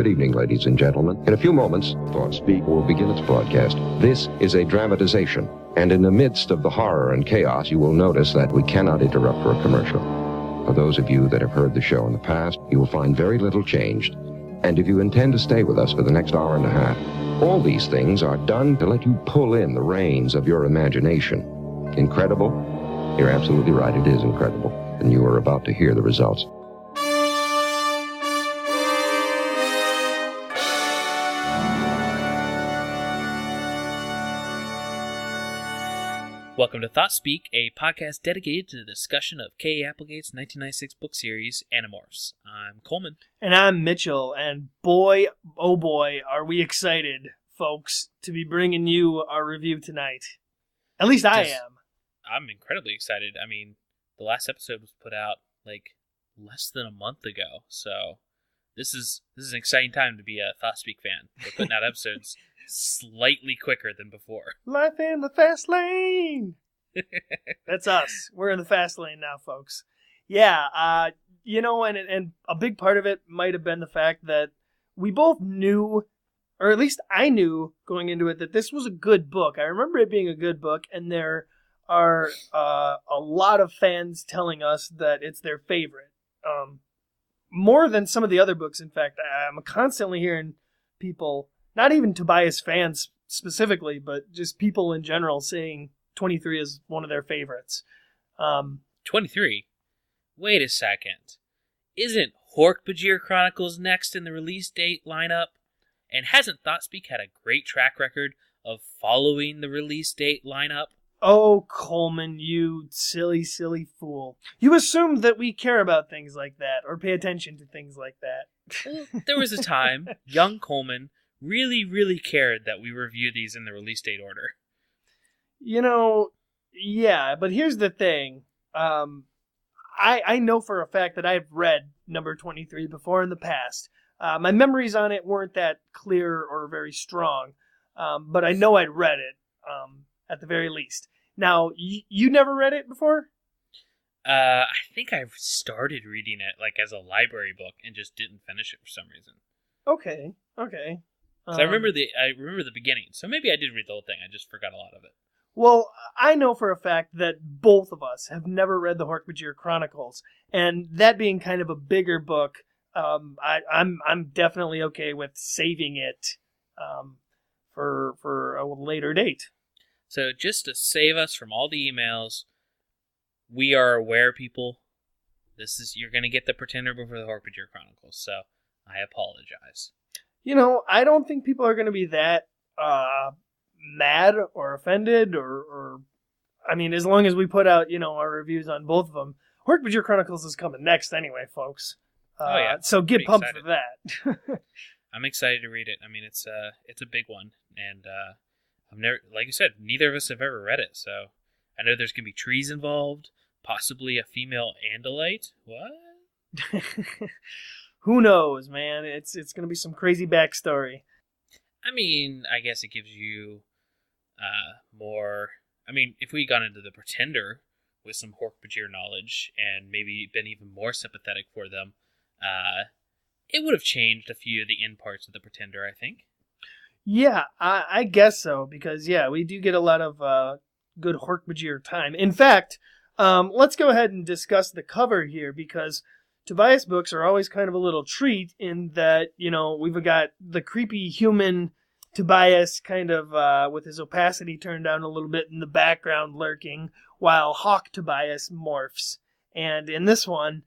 Good evening, ladies and gentlemen. In a few moments, Thoughtspeak will begin its broadcast. This is a dramatization, and in the midst of the horror and chaos, you will notice that we cannot interrupt for a commercial. For those of you that have heard the show in the past, you will find very little changed. And if you intend to stay with us for the next hour and a half, all these things are done to let you pull in the reins of your imagination. Incredible? You're absolutely right, it is incredible. And you are about to hear the results. Welcome to Thoughtspeak, a podcast dedicated to the discussion of K. Applegate's 1996 book series, Animorphs. I'm Coleman. And I'm Mitchell, and boy, oh boy, are we excited, folks, to be bringing you our review tonight. At least I am. I'm incredibly excited. I mean, the last episode was put out, less than a month ago, so this is an exciting time to be a Thoughtspeak fan. We're putting out episodes slightly quicker than before. Life in the fast lane! That's us. We're in the fast lane now, folks. Yeah, and a big part of it might have been the fact that we both knew, or at least I knew going into it, that this was a good book. I remember it being a good book, and there are a lot of fans telling us that it's their favorite. More than some of the other books, in fact. I'm constantly hearing people, not even Tobias fans specifically, but just people in general saying 23 is one of their favorites. 23? Wait a second. Isn't Hork-Bajir Chronicles next in the release date lineup? And hasn't Thoughtspeak had a great track record of following the release date lineup? Oh, Coleman, you silly, silly fool. You assume that we care about things like that, or pay attention to things like that. Well, there was a time, young Coleman really, really cared that we review these in the release date order. Yeah, but here's the thing. I know for a fact that I've read number 23 before in the past. My memories on it weren't that clear or very strong, but I know I'd read it, at the very least. Now, you never read it before? I think I started reading it as a library book and just didn't finish it for some reason. Okay. I remember the beginning, so maybe I did read the whole thing. I just forgot a lot of it. Well, I know for a fact that both of us have never read the Hork-Bajir Chronicles, and that being kind of a bigger book, I'm definitely okay with saving it for a later date. So just to save us from all the emails, we are aware, people. You're going to get the Pretender before the Hork-Bajir Chronicles, so I apologize. I don't think people are going to be that mad or offended, or as long as we put out, our reviews on both of them. Hork-Bajir Chronicles is coming next anyway, folks. So get pumped for that. I'm excited to read it. It's a big one, and I've never, like you said, neither of us have ever read it, so I know there's going to be trees involved, possibly a female Andalite. What? Who knows, man? It's going to be some crazy backstory. I guess it gives you more. If we got into the Pretender with some Hork-Bajir knowledge and maybe been even more sympathetic for them, it would have changed a few of the end parts of the Pretender, I think. Yeah, I guess so, because, we do get a lot of good Hork-Bajir time. In fact, let's go ahead and discuss the cover here, because Tobias books are always kind of a little treat in that, we've got the creepy human Tobias kind of with his opacity turned down a little bit in the background lurking, while Hawk Tobias morphs. And in this one,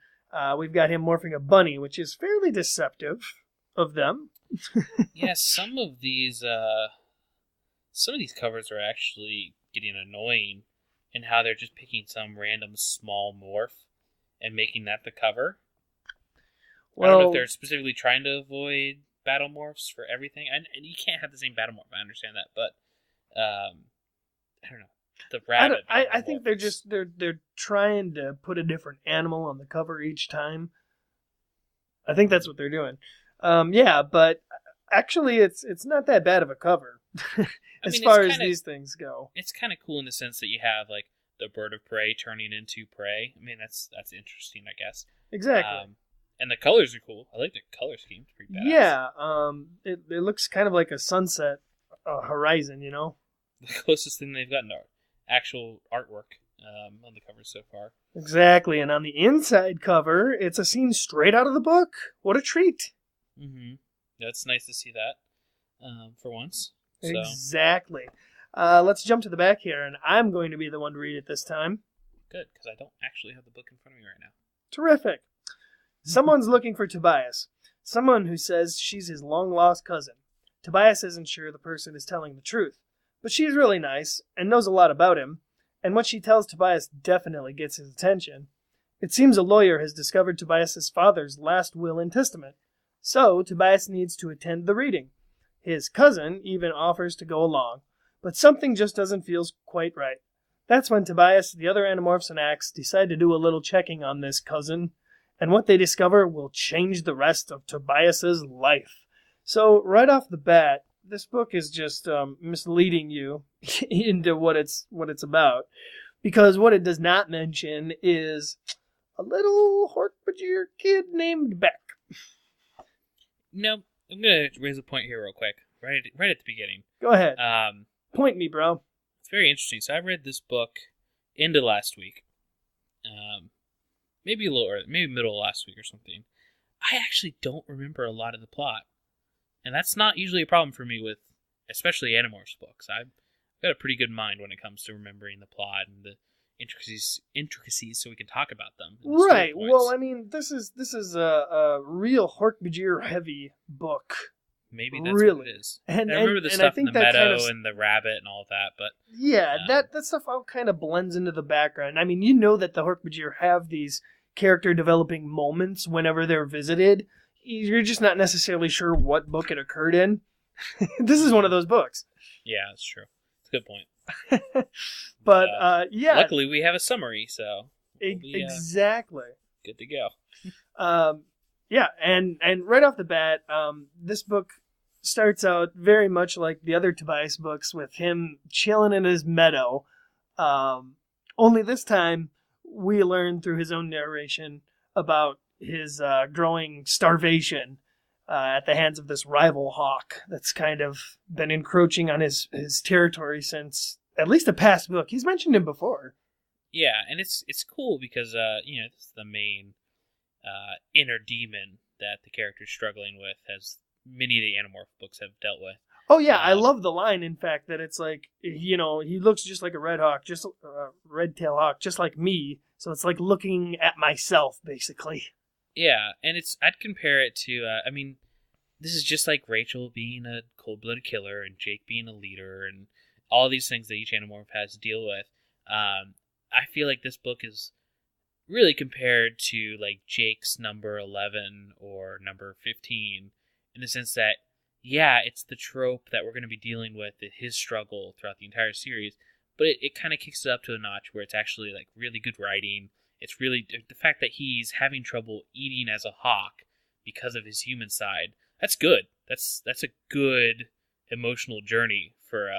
we've got him morphing a bunny, which is fairly deceptive of them. Yeah, some of these covers are actually getting annoying in how they're just picking some random small morph and making that the cover. Well, I don't know if they're specifically trying to avoid battle morphs for everything. And you can't have the same battle morph, I understand that, but I don't know. The rabbit. I think they're trying to put a different animal on the cover each time. I think that's what they're doing. But actually it's not that bad of a cover as far as these things go. It's kind of cool in the sense that you have the bird of prey turning into prey. That's interesting, I guess. Exactly. And the colors are cool. I like the color scheme. It's pretty badass. Yeah, it looks kind of like a sunset horizon, you know? The closest thing they've gotten to actual artwork on the cover so far. Exactly, and on the inside cover, it's a scene straight out of the book. What a treat. Mm-hmm. Yeah, it's nice to see that for once. So. Exactly. Let's jump to the back here, and I'm going to be the one to read it this time. Good, because I don't actually have the book in front of me right now. Terrific. Someone's looking for Tobias. Someone who says she's his long-lost cousin. Tobias isn't sure the person is telling the truth, but she's really nice and knows a lot about him, and what she tells Tobias definitely gets his attention. It seems a lawyer has discovered Tobias's father's last will and testament, so Tobias needs to attend the reading. His cousin even offers to go along, but something just doesn't feel quite right. That's when Tobias, the other Animorphs, and Axe decide to do a little checking on this cousin, and what they discover will change the rest of Tobias's life. So, right off the bat, this book is just misleading you into what it's about, because what it does not mention is a little Hork-Bajir kid named Beck. No, I'm going to raise a point here real quick, right at the beginning. Go ahead. Point me, bro. It's very interesting. So I read this book into last week. Maybe a little early, maybe middle of last week or something. I actually don't remember a lot of the plot. And that's not usually a problem for me with, especially Animorphs books. I've got a pretty good mind when it comes to remembering the plot and the intricacies so we can talk about them. Right. Well, I mean, this is a real Hork-Bajir heavy book. Maybe that's what it is. And I remember the stuff in the meadow and the rabbit and all of that, but... Yeah, that stuff all kind of blends into the background. I mean, you know that the Hork-Bajir have these character developing moments whenever they're visited. You're just not necessarily sure what book it occurred in. This is one of those books. Yeah, that's true. It's a good point. But, yeah. Luckily, we have a summary, so... Exactly. Good to go. Yeah, and right off the bat, this book starts out very much like the other Tobias books with him chilling in his meadow. Only this time, we learn through his own narration about his growing starvation at the hands of this rival hawk that's kind of been encroaching on his territory since at least a past book. He's mentioned him before. Yeah, and it's cool because this is the main inner demon that the character's struggling with, as many of the Animorph books have dealt with. Oh yeah, I love the line, in fact, that it's like, he looks just like a red-tailed hawk, just like me, so it's like looking at myself, basically. Yeah, and I'd compare it to, this is just like Rachel being a cold-blooded killer, and Jake being a leader, and all these things that each Animorph has to deal with. I feel like this book is really compared to like Jake's number 11 or number 15, in the sense that, yeah, it's the trope that we're going to be dealing with, his struggle throughout the entire series, but it kind of kicks it up to a notch where it's actually like really good writing. It's really the fact that he's having trouble eating as a hawk because of his human side. That's good. That's a good emotional journey for,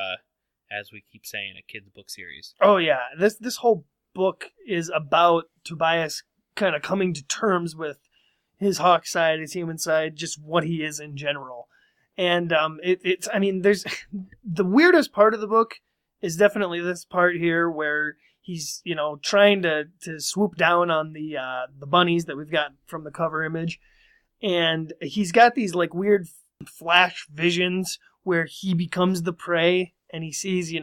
as we keep saying, a kid's book series. Oh yeah, this whole book is about Tobias kind of coming to terms with his hawk side, his human side, just what he is in general. And there's the weirdest part of the book is definitely this part here where he's, trying to swoop down on the bunnies that we've got from the cover image. And he's got these like weird flash visions where he becomes the prey and he sees,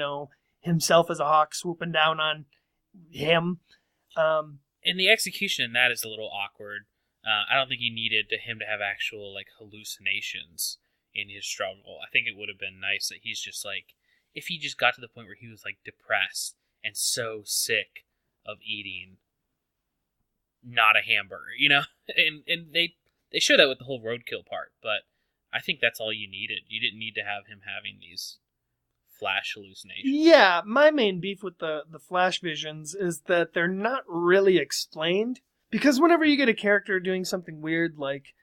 himself as a hawk swooping down on him. And the execution in that is a little awkward. I don't think he needed him to have actual like hallucinations in his struggle. I think it would have been nice that he's just like, if he just got to the point where he was like depressed and so sick of eating not a hamburger, and they show that with the whole roadkill part, but I think that's all you needed. You didn't need to have him having these flash hallucinations. Yeah, my main beef with the flash visions is that they're not really explained, because whenever you get a character doing something weird like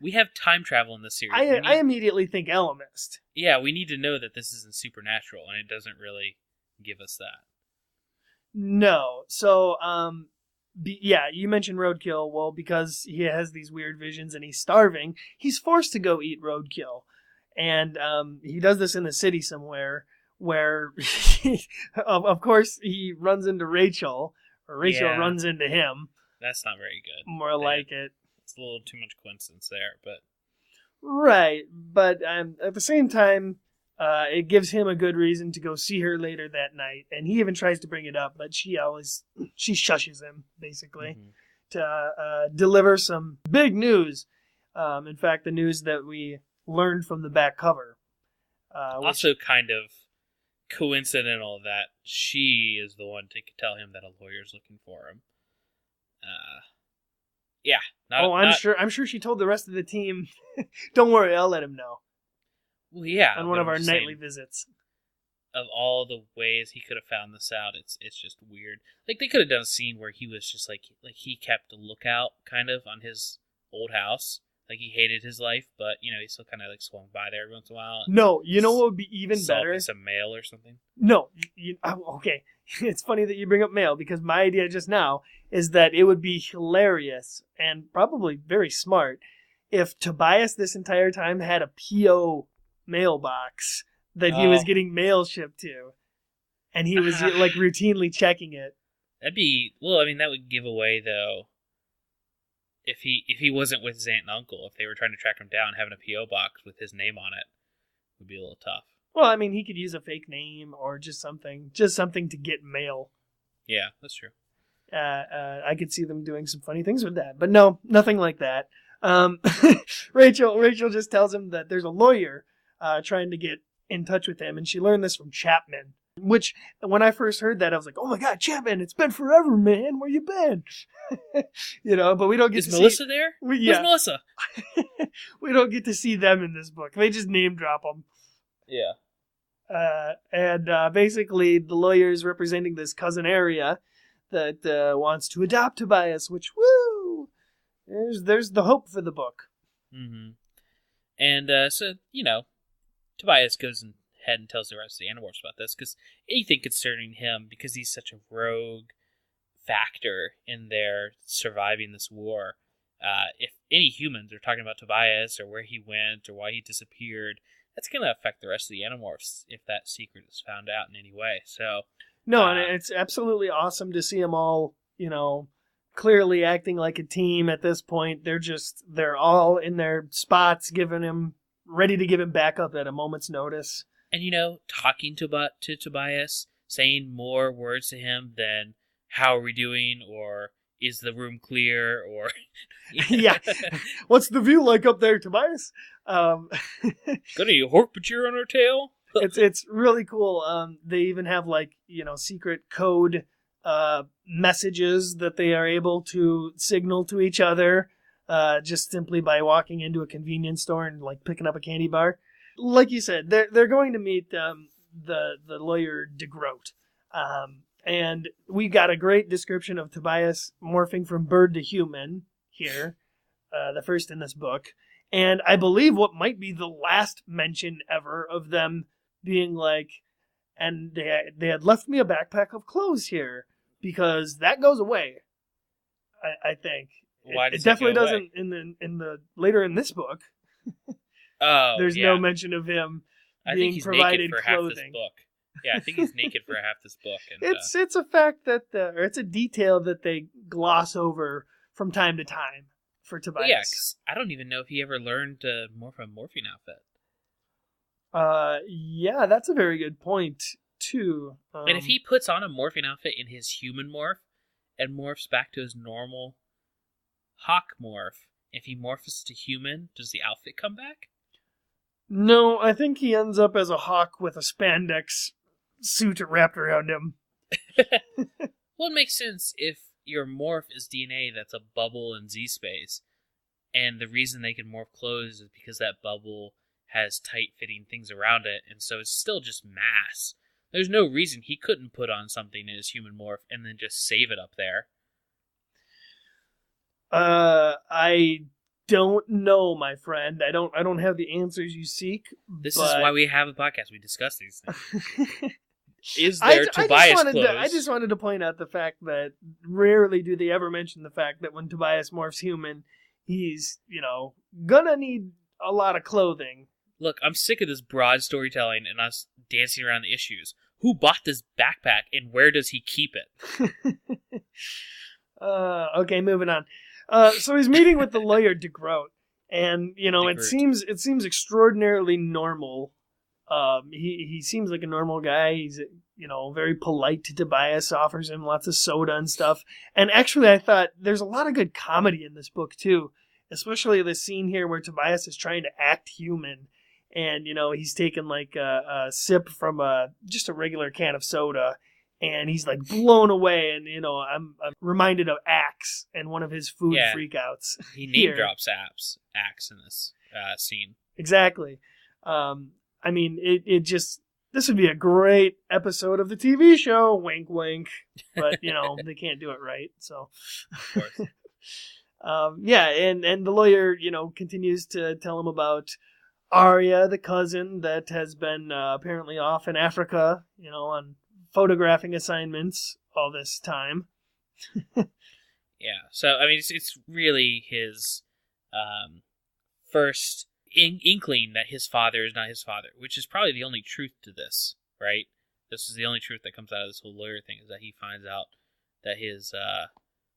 we have time travel in this series. I immediately think Elemist. Yeah, we need to know that this isn't supernatural, and it doesn't really give us that. No. So, you mentioned roadkill. Well, because he has these weird visions and he's starving, he's forced to go eat roadkill. And he does this in the city somewhere where, of course, he runs into Rachel, or Rachel runs into him. That's not very good. More like it. It's a little too much coincidence there, but... Right, but at the same time, it gives him a good reason to go see her later that night, and he even tries to bring it up, but she shushes him, basically, to deliver some big news. In fact, the news that we learned from the back cover. Also kind of coincidental that she is the one to tell him that a lawyer's looking for him. Yeah. I'm sure she told the rest of the team, don't worry, I'll let him know. Well, yeah. On one of our nightly visits. Of all the ways he could have found this out, it's just weird. Like, they could have done a scene where he was just like he kept a lookout, kind of, on his old house. Like, he hated his life, but, he still kind of, like, swung by there every once in a while. No, you know what would be even better? Some mail or something? No. Okay. It's funny that you bring up mail, because my idea just now is that it would be hilarious and probably very smart if Tobias this entire time had a P.O. mailbox that he was getting mail shipped to, and he was like routinely checking it. That would give away, though, if he wasn't with his aunt and uncle, if they were trying to track him down, having a P.O. box with his name on it would be a little tough. Well, I mean, he could use a fake name or just something to get mail. Yeah, that's true. I could see them doing some funny things with that, but no, nothing like that. Rachel just tells him that there's a lawyer trying to get in touch with him, and she learned this from Chapman. Which, when I first heard that, I was like, "Oh my God, Chapman! It's been forever, man. Where you been?" But we don't get to see... Is Melissa there? Where's Melissa? We don't get to see them in this book. They just name drop them. Yeah. And basically, the lawyer is representing this cousin area that wants to adopt Tobias, which, woo! There's the hope for the book. Mm-hmm. And so, Tobias goes ahead and tells the rest of the Animorphs about this, because anything concerning him, because he's such a rogue factor in their surviving this war, if any humans are talking about Tobias or where he went or why he disappeared, that's going to affect the rest of the Animorphs if that secret is found out in any way. So, no, and it's absolutely awesome to see them all, clearly acting like a team at this point. They're all in their spots, ready to give him backup at a moment's notice. And, talking to Tobias, saying more words to him than, how are we doing, or is the room clear, or... Yeah. What's the view like up there, Tobias? Got any Hork-Bajir on our tail? It's really cool. They even have, secret code messages that they are able to signal to each other just simply by walking into a convenience store and, picking up a candy bar. Like you said, they're going to meet the lawyer DeGroat. And we got a great description of Tobias morphing from bird to human here, the first in this book. And I believe what might be the last mention ever of them being and they had left me a backpack of clothes here, because that goes away, I think. Why does it definitely go doesn't away? in the later in this book. Oh, there's no mention of him being provided naked for clothing. half this book. Yeah, I think he's naked for half this book. And, it's a fact that, or it's a detail that they gloss over from time to time for Tobias. Yeah, 'cause I don't even know if he ever learned to morph a morphine outfit. Yeah, that's a very good point too. And if he puts on a morphine outfit in his human morph and morphs back to his normal hawk morph, if he morphs to human, does the outfit come back? No, I think he ends up as a hawk with a spandex suit wrapped around him. Well, it makes sense if your morph is DNA that's a bubble in Z-space, and the reason they can morph clothes is because that bubble has tight-fitting things around it, and so it's still just mass. There's no reason he couldn't put on something in his human morph and then just save it up there. I don't know, my friend. I don't have the answers you seek. This is why we have a podcast. We discuss these things. is there Tobias clothes? I just wanted to point out the fact that rarely do they ever mention the fact that when Tobias morphs human, he's, gonna need a lot of clothing. Look, I'm sick of this broad storytelling and us dancing around the issues. Who bought this backpack and where does he keep it? Okay, moving on. So he's meeting with the lawyer DeGroat, and it seems extraordinarily normal. He seems like a normal guy. He's very polite to Tobias, offers him lots of soda and stuff. And actually, I thought there's a lot of good comedy in this book too, especially the scene here where Tobias is trying to act human. And, he's taking like a sip from just a regular can of soda, and he's like blown away. And, I'm reminded of Axe and one of his food freakouts. He name drops Axe in this scene. Exactly. This would be a great episode of the TV show. Wink, wink. But, they can't do it right. So, of course. And the lawyer, continues to tell him about Arya, the cousin that has been apparently off in Africa, on photographing assignments all this time. Yeah, so, it's really his first inkling that his father is not his father, which is probably the only truth to this, right? This is the only truth that comes out of this whole lawyer thing, is that he finds out that his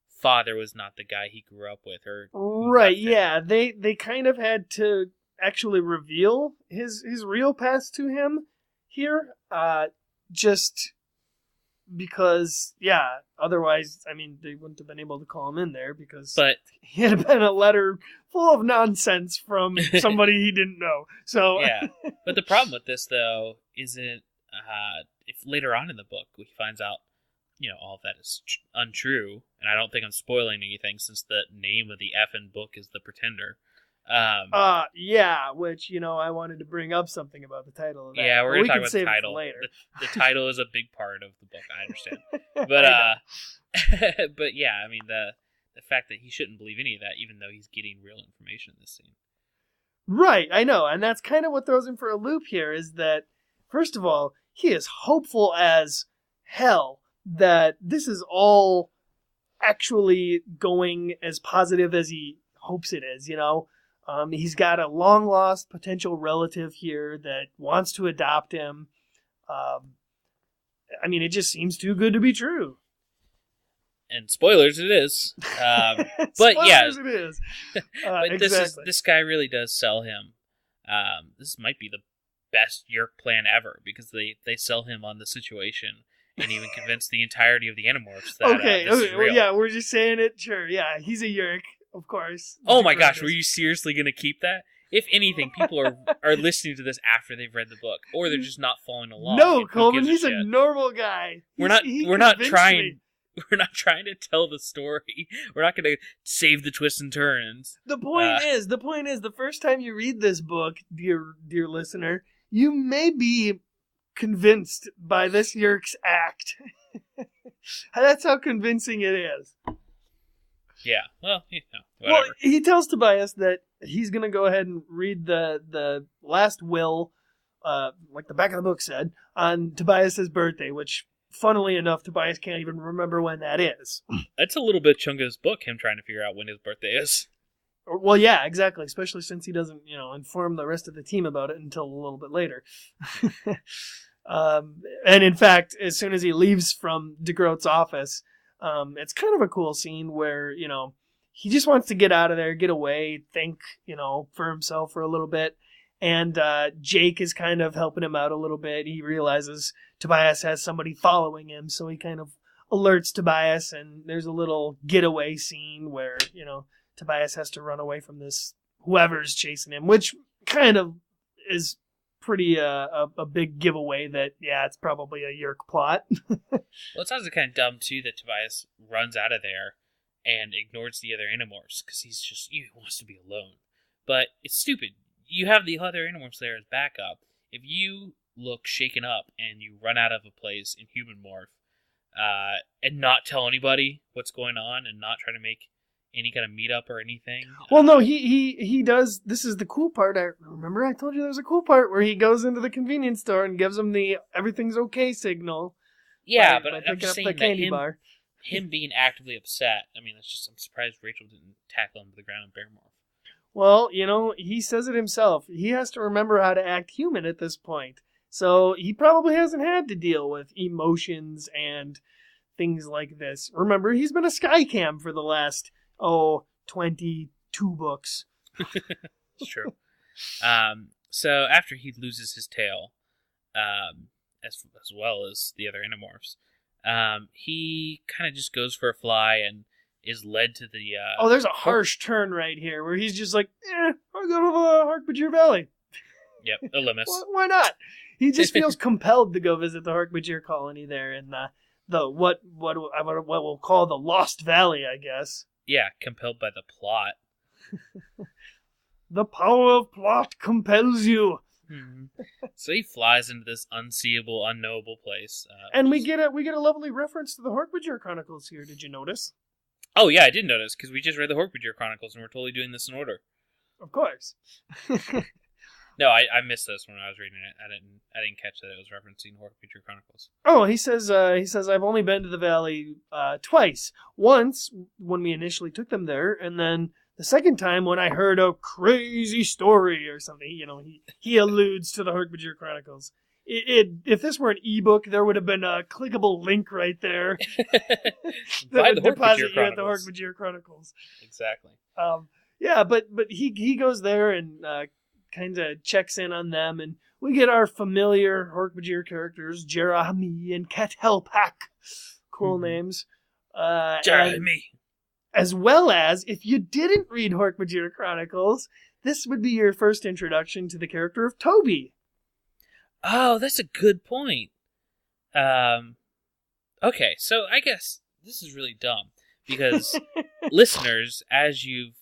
father was not the guy he grew up with. Right, yeah. They kind of had to actually reveal his real past to him here, just because, otherwise, they wouldn't have been able to call him in there, because he had been a letter full of nonsense from somebody he didn't know. So yeah, but the problem with this, though, isn't if later on in the book he finds out, all of that is untrue, and I don't think I'm spoiling anything since the name of the effing book is The Pretender. Which, I wanted to bring up something about the title of that. Yeah, we're going to talk about the title. Later. The title is a big part of the book, I understand. But, but yeah, the fact that he shouldn't believe any of that, even though he's getting real information in this scene. Right, I know, and that's kind of what throws him for a loop here, is that, first of all, he is hopeful as hell that this is all actually going as positive as he hopes it is, He's got a long-lost potential relative here that wants to adopt him. It just seems too good to be true. And spoilers, it is. But spoilers, it is. But exactly. this guy really does sell him. This might be the best Yerk plan ever, because they sell him on the situation and even convince the entirety of the Animorphs that this is real. Well, yeah, we're just saying it. Sure, yeah, he's a Yerk. Of course. Oh my gosh, were you seriously going to keep that? If anything, people are listening to this after they've read the book, or they're just not following along. No, Coleman, he's a normal guy. We're not trying to tell the story. We're not going to save the twists and turns. The point is, the first time you read this book, dear listener, you may be convinced by this Yerk's act. That's how convincing it is. Yeah, well, whatever. Well, he tells Tobias that he's going to go ahead and read the last will, like the back of the book said, on Tobias's birthday, which, funnily enough, Tobias can't even remember when that is. That's a little bit chunk of his book, him trying to figure out when his birthday is. Well, yeah, exactly, especially since he doesn't, inform the rest of the team about it until a little bit later. And in fact, as soon as he leaves from DeGroat's office, it's kind of a cool scene where, he just wants to get out of there, get away, think, for himself for a little bit. And Jake is kind of helping him out a little bit. He realizes Tobias has somebody following him, so he kind of alerts Tobias, and there's a little getaway scene where, Tobias has to run away from this whoever's chasing him, which kind of is pretty a big giveaway that, it's probably a Yerk plot. Well, it sounds kind of dumb, too, that Tobias runs out of there and ignores the other Animorphs, because he wants to be alone. But it's stupid. You have the other Animorphs there as backup. If you look shaken up and you run out of a place in Human Morph, and not tell anybody what's going on and not try to make any kind of meetup or anything. Well, no, he does. This is the cool part. Remember I told you there's a cool part where he goes into the convenience store and gives them the everything's okay signal. Yeah, by I'm just saying that him being actively upset, I mean, I'm surprised Rachel didn't tackle him to the ground and bear morph. Well, he says it himself. He has to remember how to act human at this point. So he probably hasn't had to deal with emotions and things like this. Remember, he's been a Skycam for the last, 22 books. It's true. So after he loses his tail, as well as the other Animorphs, he kind of just goes for a fly and is led to the... there's a harsh turn right here where he's just like, I'll go to the Harkbajir Valley. Yep, Elimus. Why not? He just feels compelled to go visit the Harkbajir colony there in the what we'll call the Lost Valley, I guess. Yeah, compelled by the plot. The power of plot compels you. Mm-hmm. So he flies into this unseeable, unknowable place, and we get a lovely reference to the Harkbajir Chronicles here. Did you notice? Oh yeah, I did notice because we just read the Harkbajir Chronicles and we're totally doing this in order. Of course. No, I missed this when I was reading it. I didn't catch that it was referencing Harkbajir Chronicles. Oh, he says I've only been to the valley twice. Once when we initially took them there, and then the second time when I heard a crazy story or something. He alludes to the Harkbajir Chronicles. If this were an ebook, there would have been a clickable link right there that would deposit you at the Harkbajir Chronicles. Exactly. Yeah, but he goes there and kind of checks in on them, and we get our familiar Harkbajir characters, Jeremy and Ketelpak. Cool names. Jeremy. As well as, if you didn't read Harkbajir Chronicles, this would be your first introduction to the character of Toby. Oh, that's a good point. Okay, so I guess this is really dumb, because listeners, as you've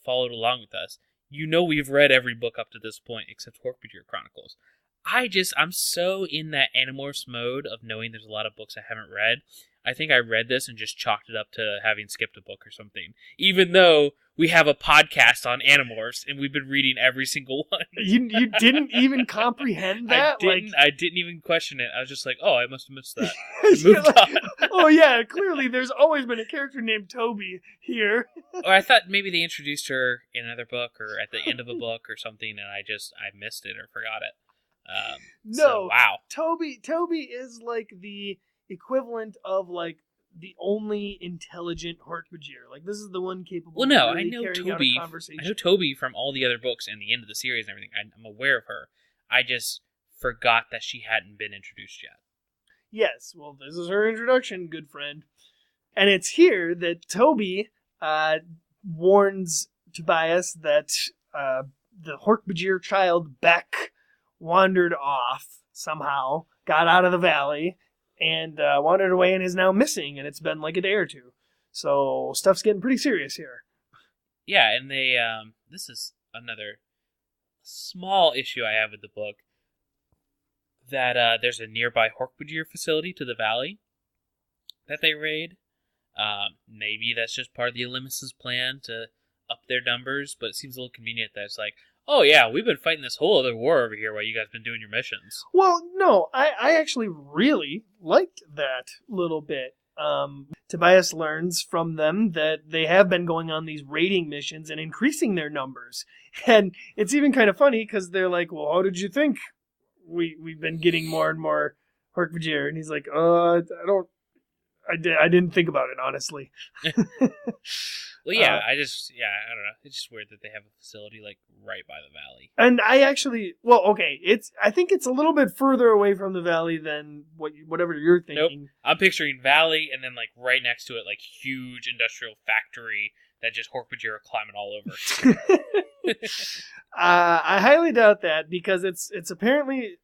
followed along with us, we've read every book up to this point except Harkbajir Chronicles. I'm so in that Animorphs mode of knowing there's a lot of books I haven't read. I think I read this and just chalked it up to having skipped a book or something. Even though we have a podcast on Animorphs and we've been reading every single one. You didn't even comprehend that? I didn't even question it. I was just like, oh, I must have missed that. I moved on. Oh yeah, clearly there's always been a character named Toby here. Or I thought maybe they introduced her in another book or at the end of a book or something, and I missed it or forgot it. No, so, wow. Toby is like the equivalent of like the only intelligent Harkbajir. Like this is the one capable. Well, no, of really I know carrying Toby. out a conversation. I know Toby from all the other books and the end of the series and everything. I'm aware of her. I just forgot that she hadn't been introduced yet. Yes, well, this is her introduction, good friend, and it's here that Toby warns Tobias that the Harkbajir child Beck wandered off somehow, got out of the valley, and wandered away and is now missing, and it's been like a day or two. So stuff's getting pretty serious here. Yeah, and they this is another small issue I have with the book, that there's a nearby Harkbajir facility to the valley that they raid. Maybe that's just part of the Elimus' plan to up their numbers, but it seems a little convenient that it's like, oh yeah, we've been fighting this whole other war over here while you guys been doing your missions. Well, no, I actually really liked that little bit. Tobias learns from them that they have been going on these raiding missions and increasing their numbers. And it's even kind of funny because they're like, well, how did you think we've been getting more and more Harkbajir? And he's like, I didn't think about it, honestly. Well, yeah, I don't know. It's just weird that they have a facility like right by the valley. And I think it's a little bit further away from the valley than whatever you're thinking. Nope. I'm picturing valley and then like right next to it, like huge industrial factory that just Harkbajir are climbing all over. I highly doubt that because it's apparently.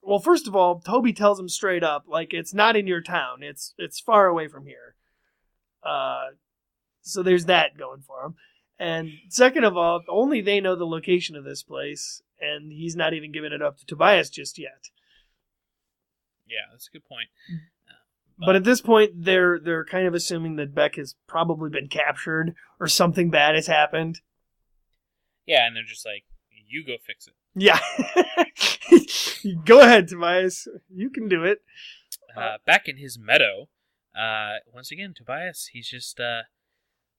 Well, first of all, Toby tells him straight up, like, it's not in your town. It's far away from here. So there's that going for him. And second of all, only they know the location of this place, and he's not even giving it up to Tobias just yet. Yeah, that's a good point. But at this point, they're kind of assuming that Beck has probably been captured or something bad has happened. Yeah, and they're just like, you go fix it. Yeah. Go ahead, Tobias. You can do it. Back in his meadow, once again, Tobias, he's just,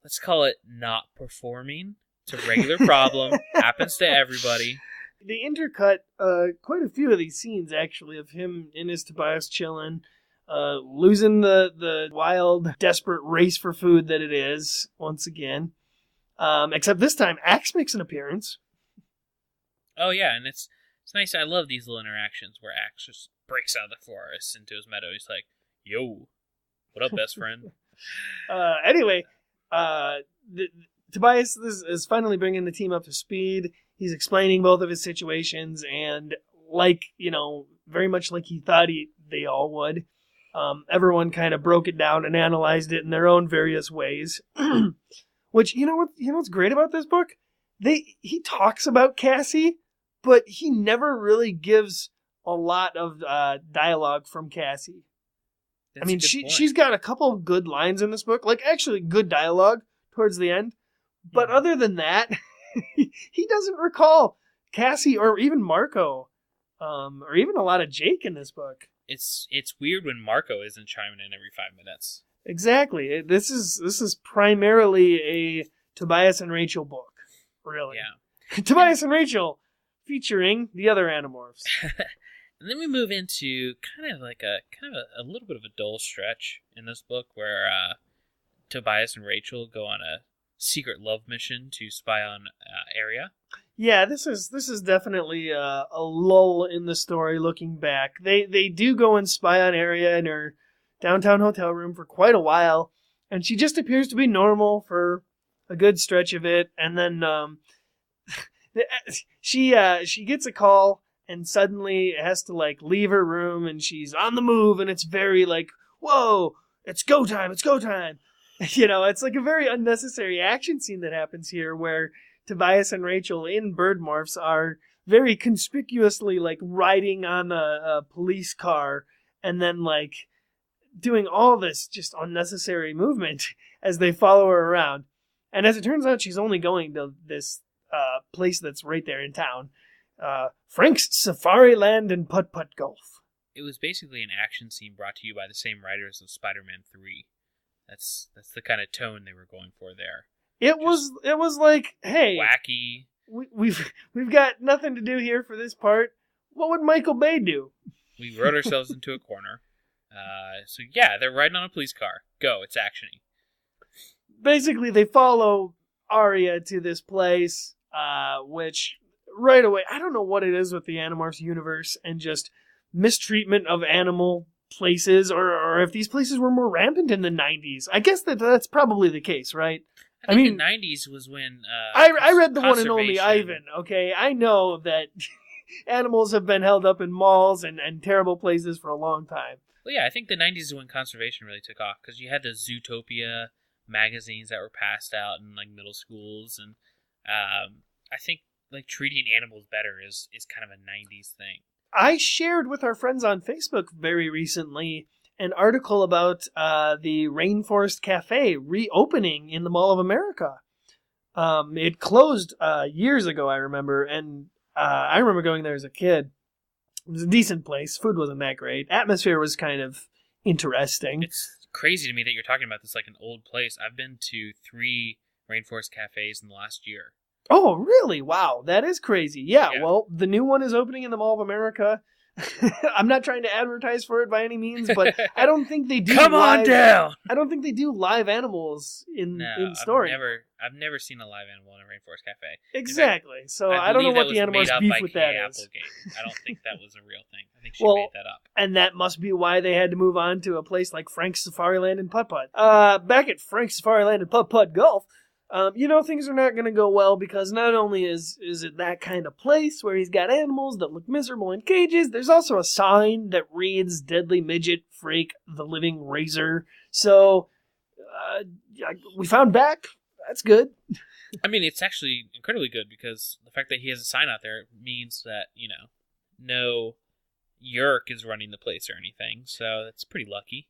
let's call it not performing. It's a regular problem. Happens to everybody. They intercut quite a few of these scenes, actually, of him and his Tobias chilling, losing the wild, desperate race for food that it is, once again. Except this time, Axe makes an appearance. Oh, yeah, and it's nice. I love these little interactions where Axe just breaks out of the forest into his meadow. He's like, yo, what up, best friend? Anyway, Tobias is finally bringing the team up to speed. He's explaining both of his situations, and very much like he thought they all would. Everyone kind of broke it down and analyzed it in their own various ways. Which, what's great about this book? He talks about Cassie, but he never really gives a lot of dialogue from Cassie. That's she's got a couple of good lines in this book, like actually good dialogue towards the end. But other than that, he doesn't recall Cassie or even Marco, or even a lot of Jake in this book. It's weird when Marco isn't chiming in every 5 minutes. Exactly. This is primarily a Tobias and Rachel book, really. Yeah. Tobias and Rachel, featuring the other Animorphs. And then we move into kind of a little bit of a dull stretch in this book where Tobias and Rachel go on a secret love mission to spy on Area. Yeah, this is definitely a lull in the story looking back. They do go and spy on Area in her downtown hotel room for quite a while, and she just appears to be normal for a good stretch of it, and then she gets a call and suddenly has to leave her room, and she's on the move, and it's very whoa, it's go time. It's like a very unnecessary action scene that happens here where Tobias and Rachel in bird morphs are very conspicuously riding on a police car and then doing all this just unnecessary movement as they follow her around. And as it turns out, she's only going to this place that's right there in town. Frank's Safari Land and Putt Putt Golf. It was basically an action scene brought to you by the same writers of Spider-Man 3. That's the kind of tone they were going for there. It was like, hey, wacky. We've got nothing to do here for this part. What would Michael Bay do? We wrote ourselves into a corner. So yeah, they're riding on a police car. Go, it's actiony. Basically, they follow Arya to this place, which right away, I don't know what it is with the Animorphs universe and just mistreatment of animal places, or if these places were more rampant in the 90s. I guess that's probably the case, right? I mean, the 90s was when I read the one and only Ivan. Okay, I know that animals have been held up in malls and terrible places for a long time. Well, yeah, I think the 90s is when conservation really took off, because you had the Zootopia magazines that were passed out in middle schools, and I think treating animals better is kind of a 90s thing. I shared with our friends on Facebook very recently an article about the Rainforest Cafe reopening in the Mall of America. It closed years ago, I remember, and I remember going there as a kid. It was a decent place. Food wasn't that great. Atmosphere was kind of interesting. It's crazy to me that you're talking about this like an old place. I've been to 3 Rainforest Cafes in the last year. Oh, really? Wow, that is crazy. Yeah, well, the new one is opening in the Mall of America. I'm not trying to advertise for it by any means, but I don't think they do. Come on down! I don't think they do live animals in story. I've never seen a live animal in a Rainforest Cafe. Exactly. So I don't know what the Animorphs beef with that is. Applegate. I don't think that was a real thing. I think she made that up. And that must be why they had to move on to a place like Frank's Safari Land and Putt Putt. Back at Frank's Safari Land and Putt Putt Golf, things are not going to go well because not only is it that kind of place where he's got animals that look miserable in cages, there's also a sign that reads Deadly Midget Freak the Living Razor. So, we found Beck. That's good. I mean, it's actually incredibly good because the fact that he has a sign out there means that, no Yerk is running the place or anything. So that's pretty lucky.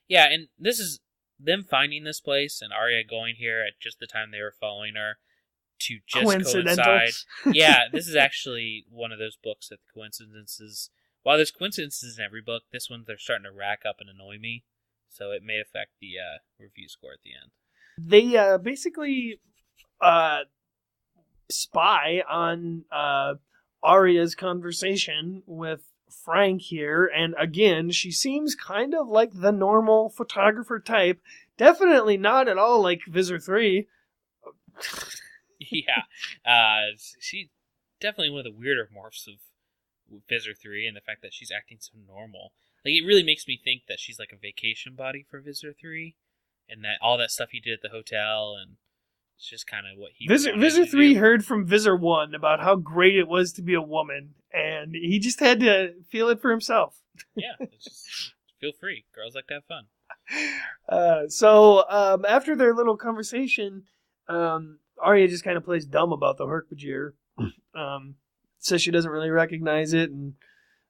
Yeah, and this is them finding this place and Arya going here at just the time they were following her to just coincide. Yeah, this is actually one of those books that the coincidences... While there's coincidences in every book, this one they're starting to rack up and annoy me. So it may affect the review score at the end. They basically spy on Arya's conversation with Frank here, and again, she seems kind of like the normal photographer type. Definitely not at all like Visor 3. Yeah. She's definitely one of the weirder morphs of Visor 3, and the fact that she's acting so normal. Like, it really makes me think that she's like a vacation body for Visor 3, and that all that stuff he did at the hotel, and it's just kind of what he Visor 3 heard from Visor 1 about how great it was to be a woman, and he just had to feel it for himself. Yeah, it's just feel free. Girls like to have fun. So after their little conversation, Arya just kind of plays dumb about the Hork-Bajir. Says she doesn't really recognize it, and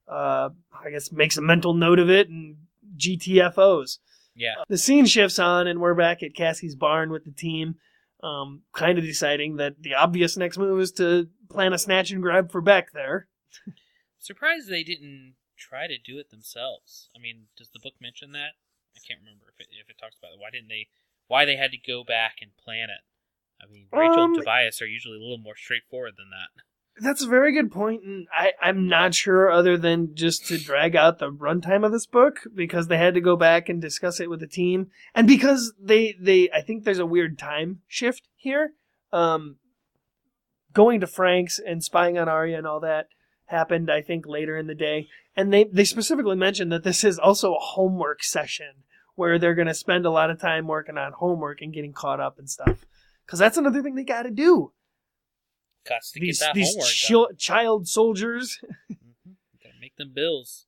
I guess makes a mental note of it, and GTFOs. Yeah. The scene shifts on, and we're back at Cassie's barn with the team, kind of deciding that the obvious next move is to plan a snatch and grab for Beck there. Surprised they didn't try to do it themselves. I mean, does the book mention that? I can't remember if it talks about it. Why they had to go back and plan it? I mean, Rachel and Tobias are usually a little more straightforward than that. That's a very good point, and I'm not sure other than just to drag out the runtime of this book, because they had to go back and discuss it with the team, and because they I think there's a weird time shift here. Going to Frank's and spying on Arya and all that happened, I think, later in the day, and they specifically mentioned that this is also a homework session, where they're going to spend a lot of time working on homework and getting caught up and stuff, because that's another thing they got to do. These child soldiers. Mm-hmm. Gotta make them bills.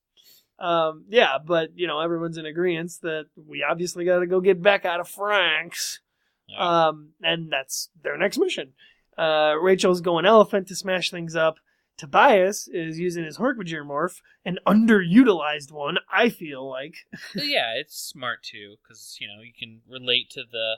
Yeah, but everyone's in agreement that we obviously got to go get Beck out of Frank's. Yeah. And that's their next mission. Rachel's going elephant to smash things up. Tobias is using his Hork-Bajir morph, an underutilized one, I feel like. But yeah, it's smart too, because you can relate to the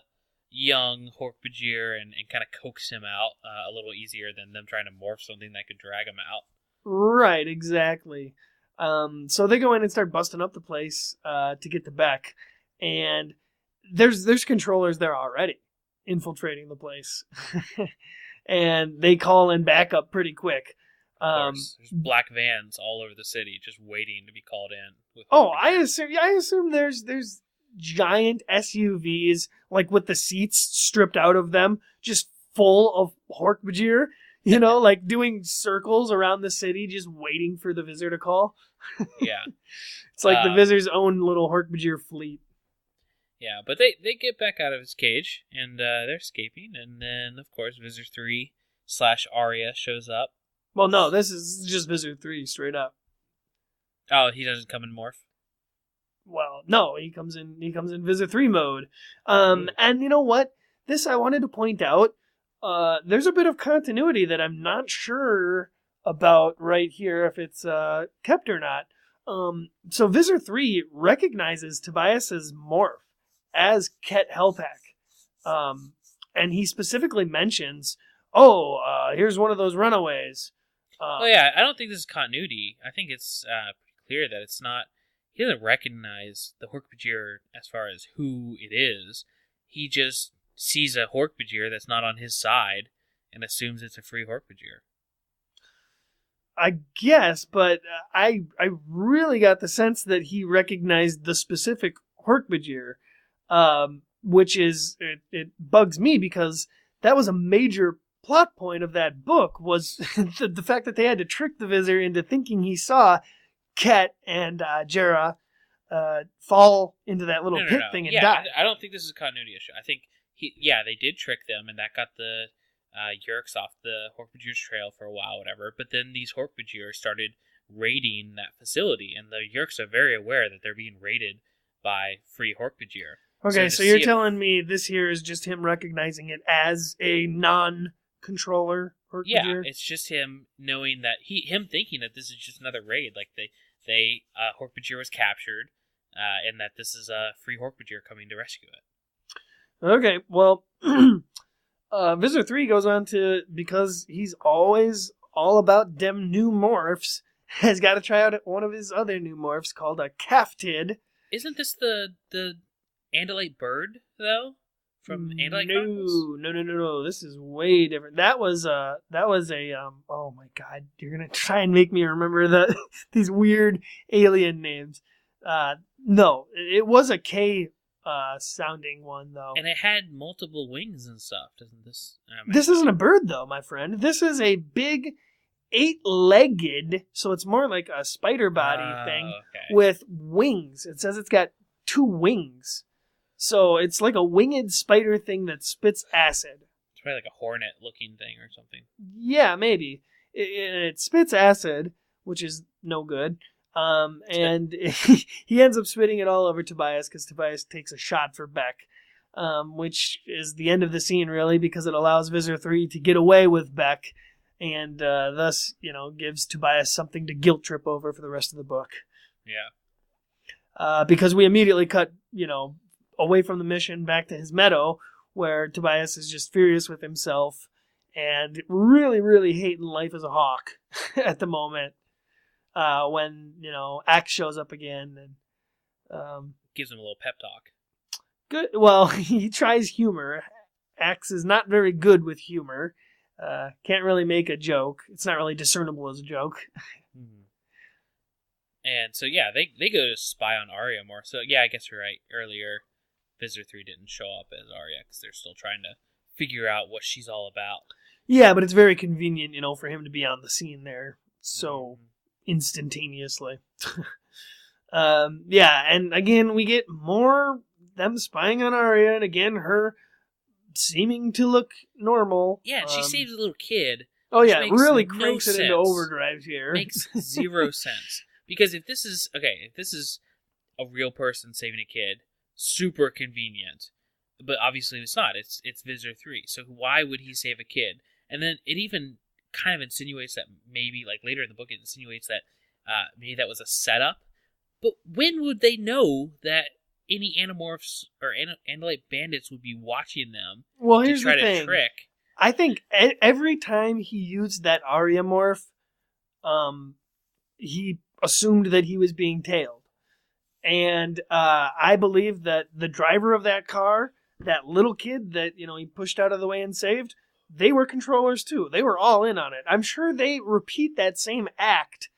young Hork-Bajir and kind of coax him out a little easier than them trying to morph something that could drag him out. Right, exactly. So they go in and start busting up the place to get to Beck, and there's controllers there already infiltrating the place, and they call in backup pretty quick. There's black vans all over the city just waiting to be called in. I assume there's giant SUVs, like with the seats stripped out of them, just full of Hork-Bajir, like doing circles around the city, just waiting for the Visor to call. Yeah. It's like the Visor's own little Hork-Bajir fleet. Yeah, but they get back out of his cage, and they're escaping, and then, of course, Visor 3/Arya shows up. Well, no, this is just Visor 3, straight up. Oh, he doesn't come in morph? Well, no, he comes in Visor 3 mode. And you know what? This I wanted to point out. There's a bit of continuity that I'm not sure about right here, if it's kept or not. So Visor 3 recognizes Tobias's morph as Ket Hellpack. And he specifically mentions, here's one of those runaways. I don't think this is continuity. I think it's pretty clear that it's not. He doesn't recognize the Hork-Bajir as far as who it is. He just sees a Hork-Bajir that's not on his side and assumes it's a free Hork-Bajir. I guess, but I really got the sense that he recognized the specific Hork-Bajir, which is, it bugs me because that was a major plot point of that book, was the fact that they had to trick the Visor into thinking he saw Ket and Jera fall into that little pit thing and die. I don't think this is a continuity issue. I think they did trick them, and that got the Yeerks off the Hork-Bajir's trail for a while, whatever. But then these Hork-Bajir started raiding that facility, and the Yeerks are very aware that they're being raided by free Hork-Bajir. Okay, so you're telling me this here is just him recognizing it as a non-controller Hork-Bajir? Yeah, it's just him knowing that him thinking that this is just another raid. Like Hork-Bajir was captured. and that this is a free Hork-Bajir coming to rescue it. Okay, well, Visitor 3 goes on to, because he's always all about them new morphs, has got to try out one of his other new morphs called a Caftid. Isn't this the Andalite bird, though? From Andalite Chronicles? No. This is way different. That was a oh my god, you're going to try and make me remember these weird alien names. No, it was a K sounding one, though. And it had multiple wings and stuff, doesn't this? This isn't a bird, though, my friend. This is a big 8-legged, so it's more like a spider body thing with wings. It says it's got 2 wings. So it's like a winged spider thing that spits acid. It's probably like a hornet-looking thing or something. Yeah, maybe. It spits acid, which is no good. And he ends up spitting it all over Tobias because Tobias takes a shot for Beck, which is the end of the scene, really, because it allows Visitor 3 to get away with Beck and thus, gives Tobias something to guilt trip over for the rest of the book. Yeah. Because we immediately cut, away from the mission back to his meadow, where Tobias is just furious with himself and really, really hating life as a hawk at the moment. When, Axe shows up again and gives him a little pep talk. Good. Well, he tries humor. Axe is not very good with humor. Can't really make a joke. It's not really discernible as a joke. Mm-hmm. And so, yeah, they go to spy on Arya more. So, yeah, I guess you're right. Earlier, Visitor 3 didn't show up as Arya because they're still trying to figure out what she's all about. Yeah, but it's very convenient, for him to be on the scene there so instantaneously. Yeah, and again, we get more them spying on Arya, and again, her seeming to look normal. Yeah, she saves a little kid. Oh, yeah, really cranks it into overdrive here. Makes 0 sense. Because if this is a real person saving a kid, super convenient. But obviously it's not. It's Visitor 3. So why would he save a kid? And then it even kind of insinuates that maybe, like later in the book, it insinuates that maybe that was a setup. But when would they know that any Animorphs or Andalite bandits would be watching them to try to trick? I think every time he used that Arya morph, he assumed that he was being tailed. And I believe that the driver of that car, that little kid that he pushed out of the way and saved, they were controllers too. They were all in on it. I'm sure they repeat that same act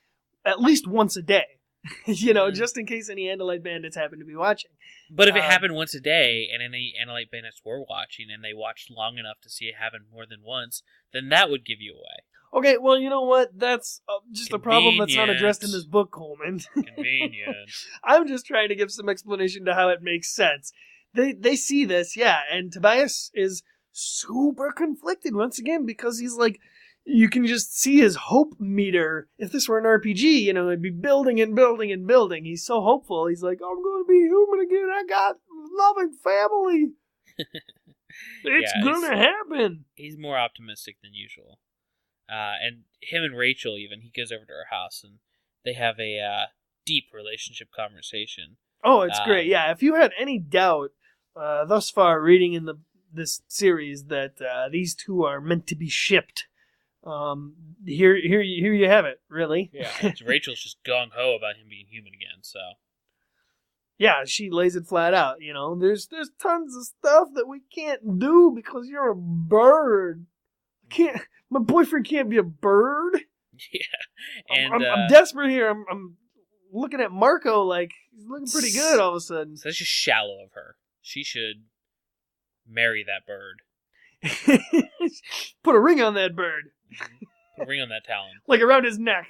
at least once a day, just in case any Andalite bandits happen to be watching. But if it happened once a day and any Andalite bandits were watching and they watched long enough to see it happen more than once, then that would give you away. Okay, well, you know what? That's just a problem that's not addressed in this book, Coleman. Convenient. I'm just trying to give some explanation to how it makes sense. They see this, yeah, and Tobias is super conflicted once again because he's like, you can just see his hope meter. If this were an RPG, it'd be building and building and building. He's so hopeful. He's like, I'm going to be human again. I got loving family. It's going to happen. He's more optimistic than usual. And him and Rachel, even, he goes over to her house and they have a deep relationship conversation. Oh, it's great. Yeah, if you had any doubt thus far reading in this series that these two are meant to be shipped, here you have it, really. Yeah, Rachel's just gung-ho about him being human again, so. Yeah, she lays it flat out, There's tons of stuff that we can't do because you're a bird. My boyfriend can't be a bird. Yeah. And I'm desperate here. I'm looking at Marco like he's looking pretty good all of a sudden. So that's just shallow of her. She should marry that bird. Put a ring on that bird. Put a ring on that talon. Like around his neck.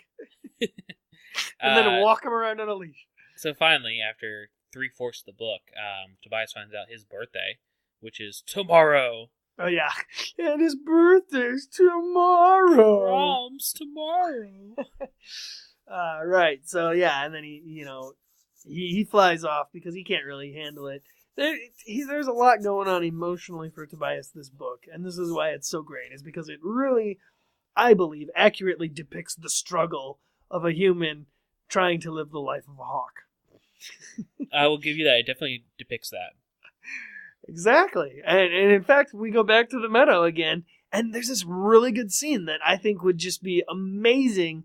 And then walk him around on a leash. So finally, after 3/4 of the book, Tobias finds out his birthday, which is tomorrow. Oh, yeah. And his birthday's tomorrow. Mom's tomorrow. Right. So, yeah, and then he flies off because he can't really handle it. There's a lot going on emotionally for Tobias this book, and this is why it's so great, is because it really, I believe, accurately depicts the struggle of a human trying to live the life of a hawk. I will give you that. It definitely depicts that. Exactly. And in fact, we go back to the meadow again, and there's this really good scene that I think would just be amazing,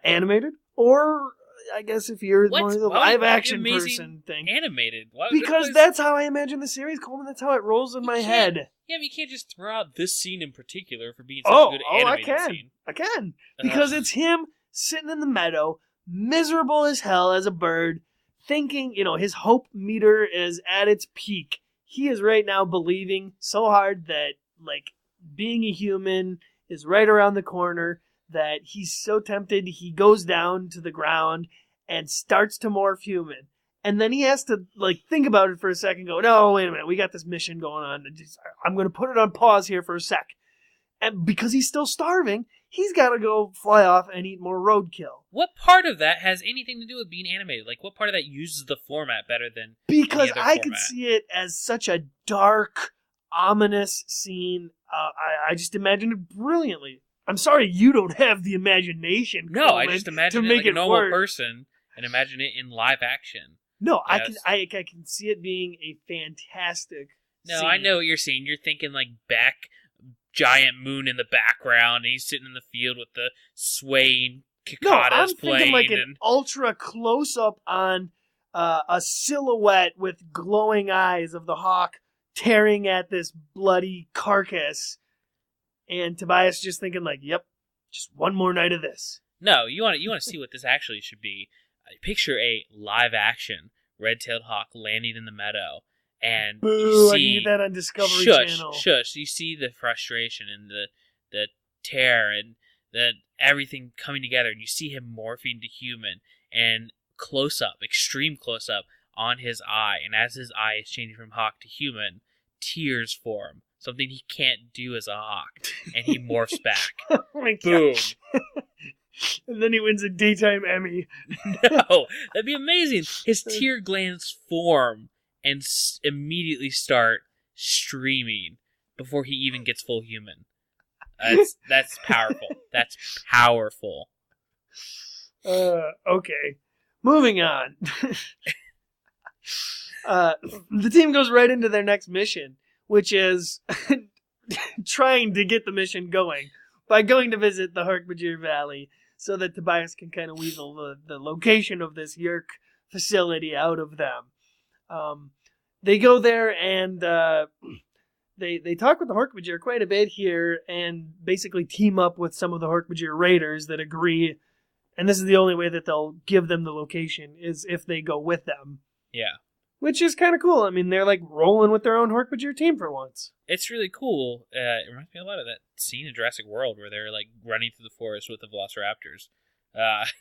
animated, or I guess if you're more the live action person thing. Animated? Because that's how I imagine the series, Coleman. That's how it rolls in my head. Yeah, but you can't just throw out this scene in particular for being such a good animated scene. I can. Because it's him sitting in the meadow, miserable as hell as a bird, thinking, his hope meter is at its peak. He is right now believing so hard that, being a human is right around the corner, that he's so tempted he goes down to the ground and starts to morph human. And then he has to, think about it for a second, go, no, wait a minute, we got this mission going on. I'm going to put it on pause here for a sec. And because he's still starving, he's got to go fly off and eat more roadkill. What part of that has anything to do with being animated? What part of that uses the format better than Because any other I format? could see it as such a dark, ominous scene. I just imagined it brilliantly. I'm sorry you don't have the imagination. No, Coleman, I just imagine to it make like a it normal work. person and imagine it in live action. No, Yes. I can see it being a fantastic No, scene. I know what you're saying. You're thinking giant moon in the background, and he's sitting in the field with the swaying cicadas No, I'm playing. thinking an ultra close-up on a silhouette with glowing eyes of the hawk tearing at this bloody carcass. And Tobias just thinking yep, just one more night of this. No, you want to see what this actually should be. Picture a live-action red-tailed hawk landing in the meadow. And Boo, you see, I can get that on Discovery Channel. Shush. You see the frustration and the terror and everything coming together, and you see him morphing to human, and extreme close-up on his eye, and as his eye is changing from hawk to human, tears form, something he can't do as a hawk, and he morphs back. Oh my Boom. gosh. And then he wins a daytime Emmy. No, that'd be amazing. His tear glands form and immediately start streaming before he even gets full human. That's powerful. That's powerful. Okay. Moving on. The team goes right into their next mission, which is trying to get the mission going by going to visit the Harkbajir Valley so that Tobias can kind of weasel the location of this Yerk facility out of them. They go there and they talk with the Harkbajir quite a bit here and basically team up with some of the Harkbajir raiders that agree, and this is the only way that they'll give them the location, is if they go with them. Yeah. Which is kind of cool. I mean, they're rolling with their own Harkbajir team for once. It's really cool. It reminds me a lot of that scene in Jurassic World where they're running through the forest with the velociraptors.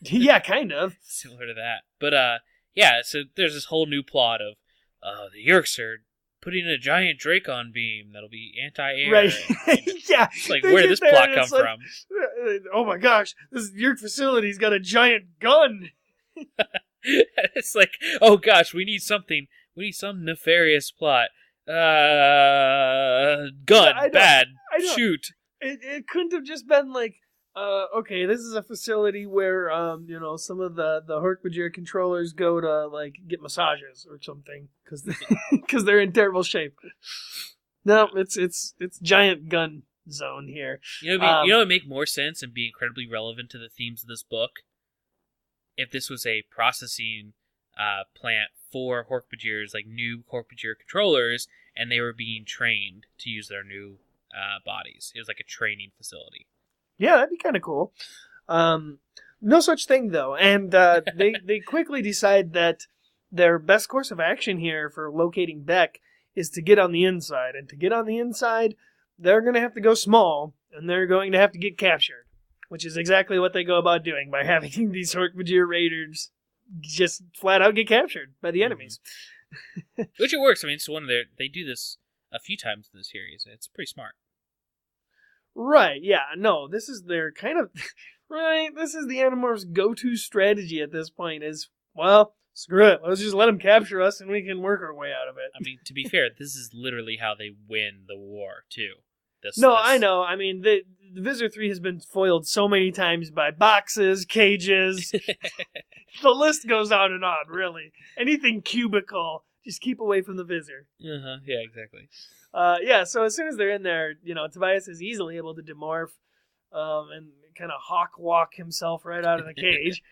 Yeah, kind of. Similar to that. But yeah, so there's this whole new plot of the Yerks are putting in a giant Dracon beam that'll be anti-air. Right. Yeah. Where did this plot come from? Oh my gosh, this Yerk facility's got a giant gun. It's oh gosh, we need something. We need some nefarious plot. Gun, bad, shoot. It couldn't have just been okay, this is a facility where some of the Harkbajir controllers go to get massages or something because they're in terrible shape. No, it's giant gun zone here. You know what would make more sense and be incredibly relevant to the themes of this book? If this was a processing plant for Harkbajirs, new Harkbajir controllers, and they were being trained to use their new bodies. It was a training facility. Yeah, that'd be kind of cool. No such thing, though. And they quickly decide that their best course of action here for locating Beck is to get on the inside. And to get on the inside, they're going to have to go small, and they're going to have to get captured. Which is exactly what they go about doing by having these Harkbajir raiders just flat out get captured by the enemies. Which it works. I mean, it's one of they do this a few times in the series. It's pretty smart. Right, yeah. No, this is their kind of... Right, this is the Animorphs' go-to strategy at this point is, well, screw it. Let's just let them capture us and we can work our way out of it. I mean, to be fair, this is literally how they win the war, too. I know. I mean, the Visitor 3 has been foiled so many times by boxes, cages. The list goes on and on, really. Anything cubicle, just keep away from the Visitor. Uh-huh. Yeah, exactly. So as soon as they're in there, Tobias is easily able to demorph and kind of hawk walk himself right out of the cage.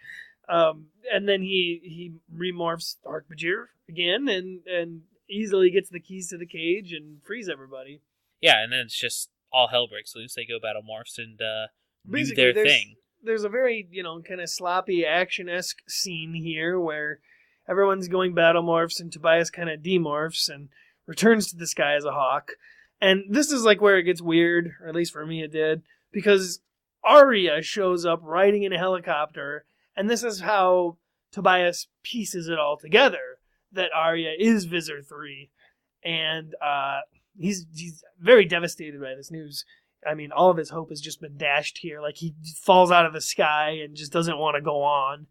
And then he remorphs Archbajir again and easily gets the keys to the cage and frees everybody. Yeah, and then it's just all hell breaks loose. They go battle morphs and do their thing. There's a very, kind of sloppy, action-esque scene here where everyone's going battle morphs and Tobias kind of demorphs and returns to the sky as a hawk. And this is like where it gets weird, or at least for me it did, because Arya shows up riding in a helicopter, and this is how Tobias pieces it all together, that Arya is Visitor 3. And he's very devastated by this news. I mean, all of his hope has just been dashed here. Like, he falls out of the sky and just doesn't want to go on.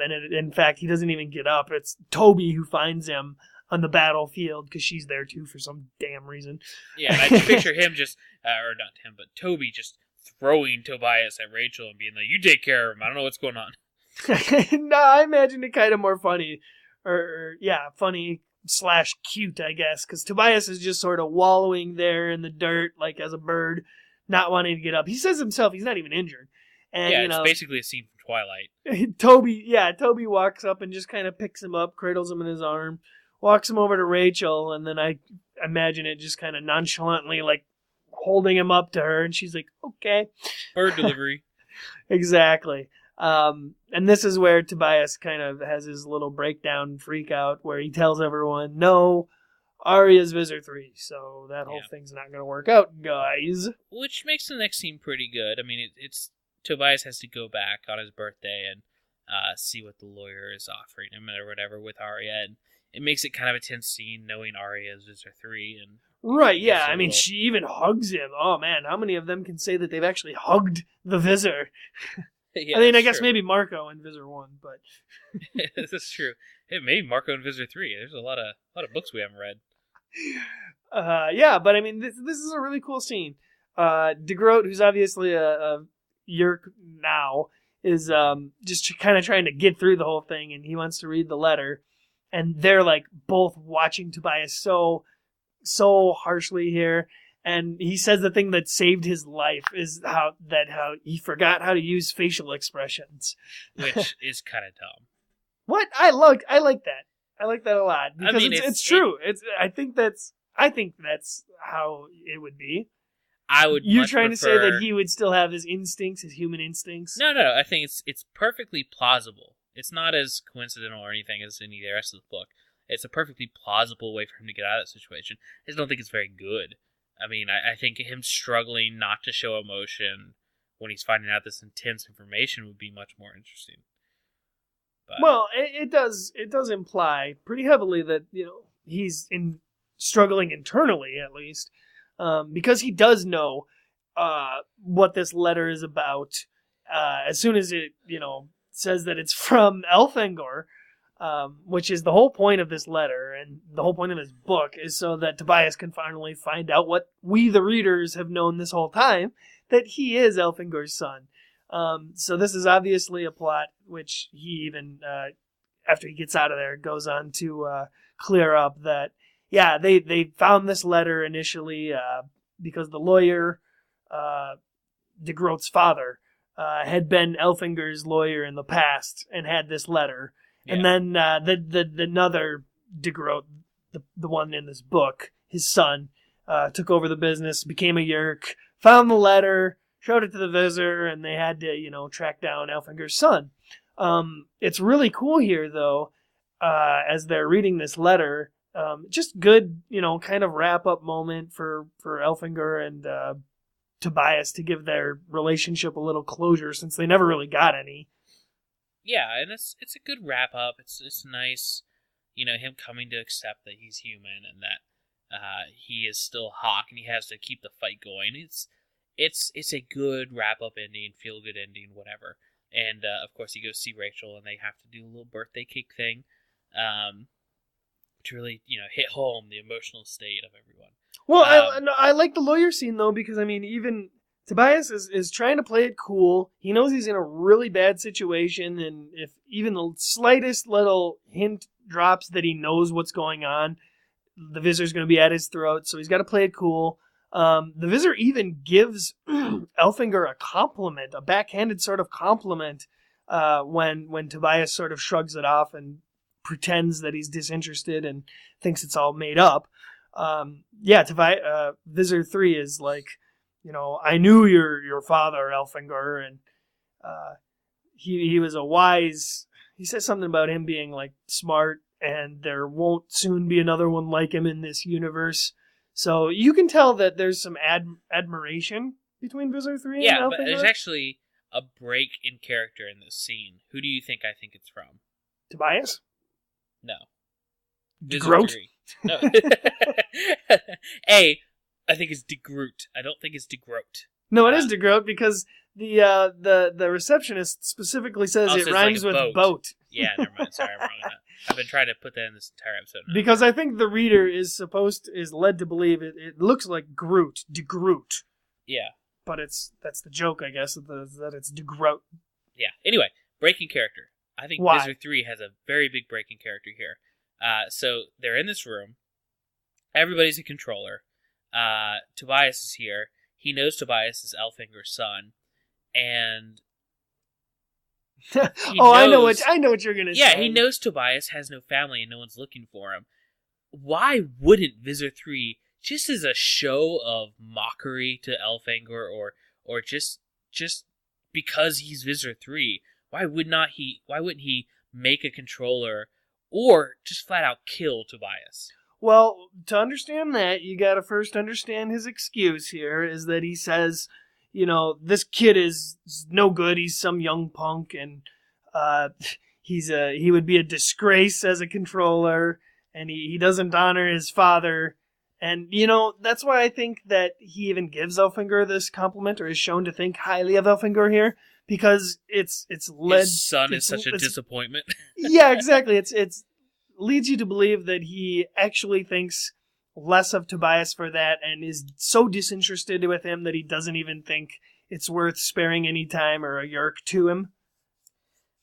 In fact, he doesn't even get up. It's Toby who finds him on the battlefield because she's there too for some damn reason. Yeah, and I can picture him just, or not him, but Toby just throwing Tobias at Rachel and being like, "You take care of him. I don't know what's going on." No, I imagine it kind of more funny. Funny / cute, I guess, because Tobias is just sort of wallowing there in the dirt, like as a bird, not wanting to get up. He says himself he's not even injured. And, it's basically a scene from Twilight. Toby walks up and just kind of picks him up, cradles him in his arm, walks him over to Rachel, and then I imagine it just kind of nonchalantly, like, holding him up to her, and she's like, okay. Bird delivery. Exactly. And this is where Tobias kind of has his little breakdown freak out where he tells everyone, no, Arya's Visitor 3, so that whole thing's not going to work out, guys. Which makes the next scene pretty good. I mean, it's Tobias has to go back on his birthday and see what the lawyer is offering him or whatever with Arya, and it makes it kind of a tense scene knowing Arya is Visitor 3. And right, yeah, I mean, she even hugs him. Oh, man, how many of them can say that they've actually hugged the Visitor? Yeah, I mean, I guess maybe Marco in Visitor 1, but... That's true. Hey, maybe Marco in Visitor 3. There's a lot of books we haven't read. But I mean, this is a really cool scene. De Groot, who's obviously a Yerk now, is just kind of trying to get through the whole thing, and he wants to read the letter. And they're like both watching Tobias so harshly here. And he says the thing that saved his life is how he forgot how to use facial expressions, which is kind of dumb. What? I like that. I like that a lot because it's true. I think that's how it would be. You're trying to say that he would still have his instincts, his human instincts? No. I think it's perfectly plausible. It's not as coincidental or anything as any of the rest of the book. It's a perfectly plausible way for him to get out of that situation. I just don't think it's very good. I mean, I think him struggling not to show emotion when he's finding out this intense information would be much more interesting. But... Well, it does imply pretty heavily that he's struggling internally at least, because he does know what this letter is about. As soon as it says that it's from Elfangor. Which is the whole point of this letter and the whole point of this book is so that Tobias can finally find out what we, the readers, have known this whole time, that he is Elfangor's son. So this is obviously a plot which he even, after he gets out of there, goes on to clear up that, they found this letter initially because the lawyer, de Groot's father, had been Elfangor's lawyer in the past and had this letter. Yeah. And then the another de Groot, the one in this book, his son, took over the business, became a Yerk, found the letter, showed it to the Visitor, and they had to, track down Elfangor's son. It's really cool here, though, as they're reading this letter. Just good, kind of wrap-up moment for Elfangor and Tobias to give their relationship a little closure, since they never really got any. Yeah, and it's a good wrap up. It's nice, him coming to accept that he's human and that he is still Hawk and he has to keep the fight going. It's a good wrap up ending, feel good ending, whatever. And of course he goes see Rachel and they have to do a little birthday cake thing, to really hit home the emotional state of everyone. Well, I like the lawyer scene, though, because, I mean, even Tobias is trying to play it cool. He knows he's in a really bad situation, and if even the slightest little hint drops that he knows what's going on, the visitor's going to be at his throat, so he's got to play it cool. The visitor even gives Elfinger a compliment, a backhanded sort of compliment, when Tobias sort of shrugs it off and pretends that he's disinterested and thinks it's all made up. Visitor 3 is like, I knew your father, Elfinger, and he was a wise. He says something about him being like smart, and there won't soon be another one like him in this universe. So you can tell that there's some admiration between Visitor 3 and Elfinger. Yeah, but there's actually a break in character in this scene. Who do you think I think it's from? Tobias? No. Groot? No. I think it's de Groot. I don't think it's de Groot. No, it is de Groot because the receptionist specifically says it rhymes like with boat. Yeah, never mind. Sorry, I'm wrong on that. I've been trying to put that in this entire episode now. Because I think the reader is led to believe it looks like Groot, de Groot. Yeah. But that's the joke, I guess, that it's de Groot. Yeah. Anyway, breaking character. I think Why? Visitor 3 has a very big breaking character here. So they're in this room. Everybody's a controller. Tobias is here. He knows Tobias is Elfinger's son, and I know what you're gonna say. Yeah, he knows Tobias has no family and no one's looking for him. Why wouldn't Visitor 3, just as a show of mockery to Elfinger, or just because he's Visitor 3, why wouldn't he make a controller or just flat out kill Tobias? Well, to understand that, you gotta first understand his excuse here, is that he says, this kid is no good, he's some young punk, and he would be a disgrace as a controller, and he doesn't honor his father, and, that's why I think that he even gives Elfinger this compliment, or is shown to think highly of Elfinger here, because it's led... His son is such a disappointment. Yeah, exactly, it's leads you to believe that he actually thinks less of Tobias for that and is so disinterested with him that he doesn't even think it's worth sparing any time or a yerk to him.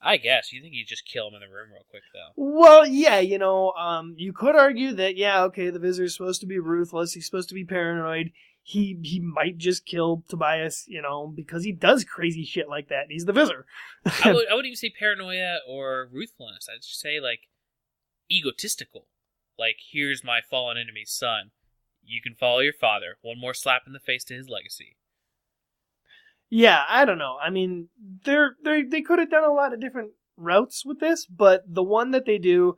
I guess. You think he'd just kill him in the room real quick, though? Well, yeah, you could argue that, the visitor's supposed to be ruthless, he's supposed to be paranoid, he might just kill Tobias, because he does crazy shit like that. He's the visitor. I wouldn't even say paranoia or ruthlessness. I'd just say, egotistical. Here's my fallen enemy's son. You can follow your father. One more slap in the face to his legacy. Yeah, I don't know. I mean, they could have done a lot of different routes with this, but the one that they do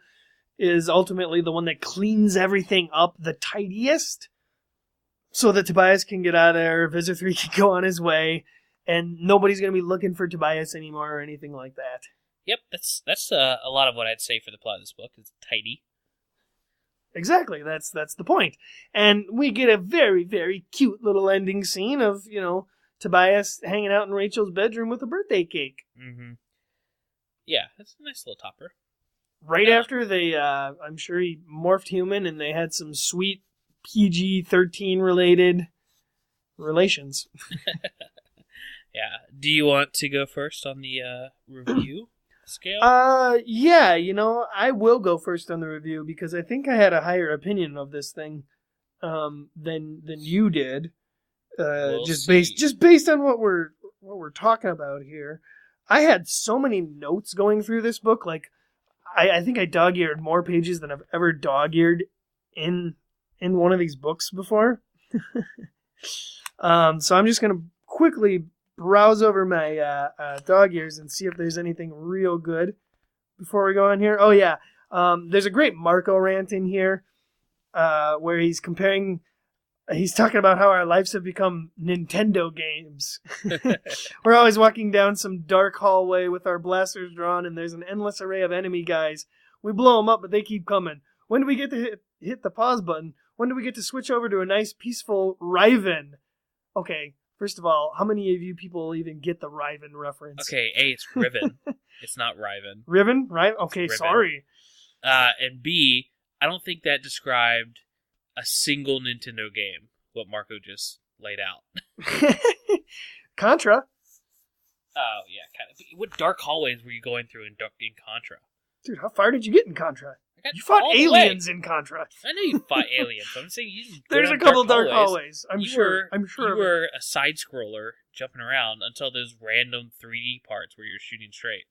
is ultimately the one that cleans everything up the tidiest, so that Tobias can get out of there, Visitor 3 can go on his way, and nobody's going to be looking for Tobias anymore or anything like that. Yep, that's a lot of what I'd say for the plot of this book. It's tidy. Exactly, that's the point. And we get a very, very cute little ending scene of, Tobias hanging out in Rachel's bedroom with a birthday cake. Mm-hmm. Yeah, that's a nice little topper. Right after they, I'm sure he morphed human and they had some sweet PG-13 related relations. Yeah. Do you want to go first on the review scale? Yeah, I will go first on the review because I think I had a higher opinion of this thing than you did. Just based on what we're talking about here. I had so many notes going through this book, I think I dog-eared more pages than I've ever dog-eared in one of these books before. So I'm just gonna quickly browse over my dog ears and see if there's anything real good before we go on here. Oh yeah, there's a great Marco rant in here where he's talking about how our lives have become Nintendo games. We're always walking down some dark hallway with our blasters drawn, and there's an endless array of enemy guys. We blow them up, but they keep coming. When do we get to hit the pause button? When do we get to switch over to a nice, peaceful Riven? Okay, first of all, how many of you people even get the Riven reference? Okay, A, it's Riven. It's not Riven. Riven? Right? Okay, Riven. sorry. And B, I don't think that described a single Nintendo game what Marco just laid out. Contra. Oh, yeah, kind of. What dark hallways were you going through in Contra? Dude, how far did you get in Contra? You fought aliens in Contra. I know you fought aliens. I'm saying you didn't. There's a couple dark hallways. I'm you sure. You were a side scroller jumping around until those random 3D parts where you're shooting straight.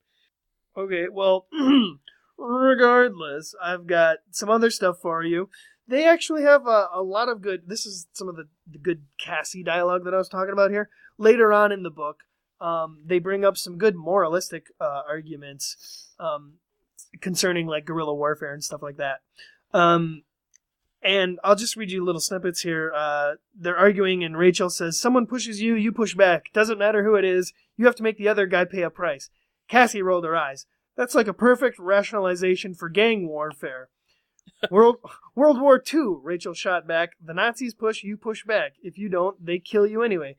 Okay, well, regardless, I've got some other stuff for you. They actually have a lot of good. This is some of the good Cassie dialogue that I was talking about here. Later on in the book, they bring up some good moralistic arguments concerning like guerrilla warfare and stuff like that. And I'll just read you little snippets here. They're arguing, and Rachel says, "Someone pushes you, you push back. Doesn't matter who it is. You have to make the other guy pay a price." Cassie rolled her eyes. "That's like a perfect rationalization for gang warfare." World War II, Rachel shot back. "The Nazis push, you push back. If you don't, they kill you anyway."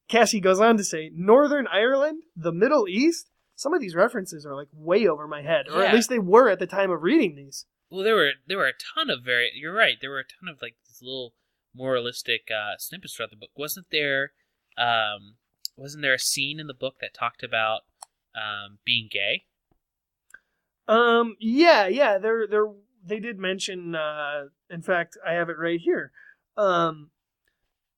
Cassie goes on to say, "Northern Ireland? The Middle East?" Some of these references are like way over my head, or at least they were at the time of reading these. Well, there were a ton of you're right. There were a ton of like these little moralistic snippets throughout the book. Wasn't there a scene in the book that talked about being gay? Yeah. They did mention. In fact, I have it right here.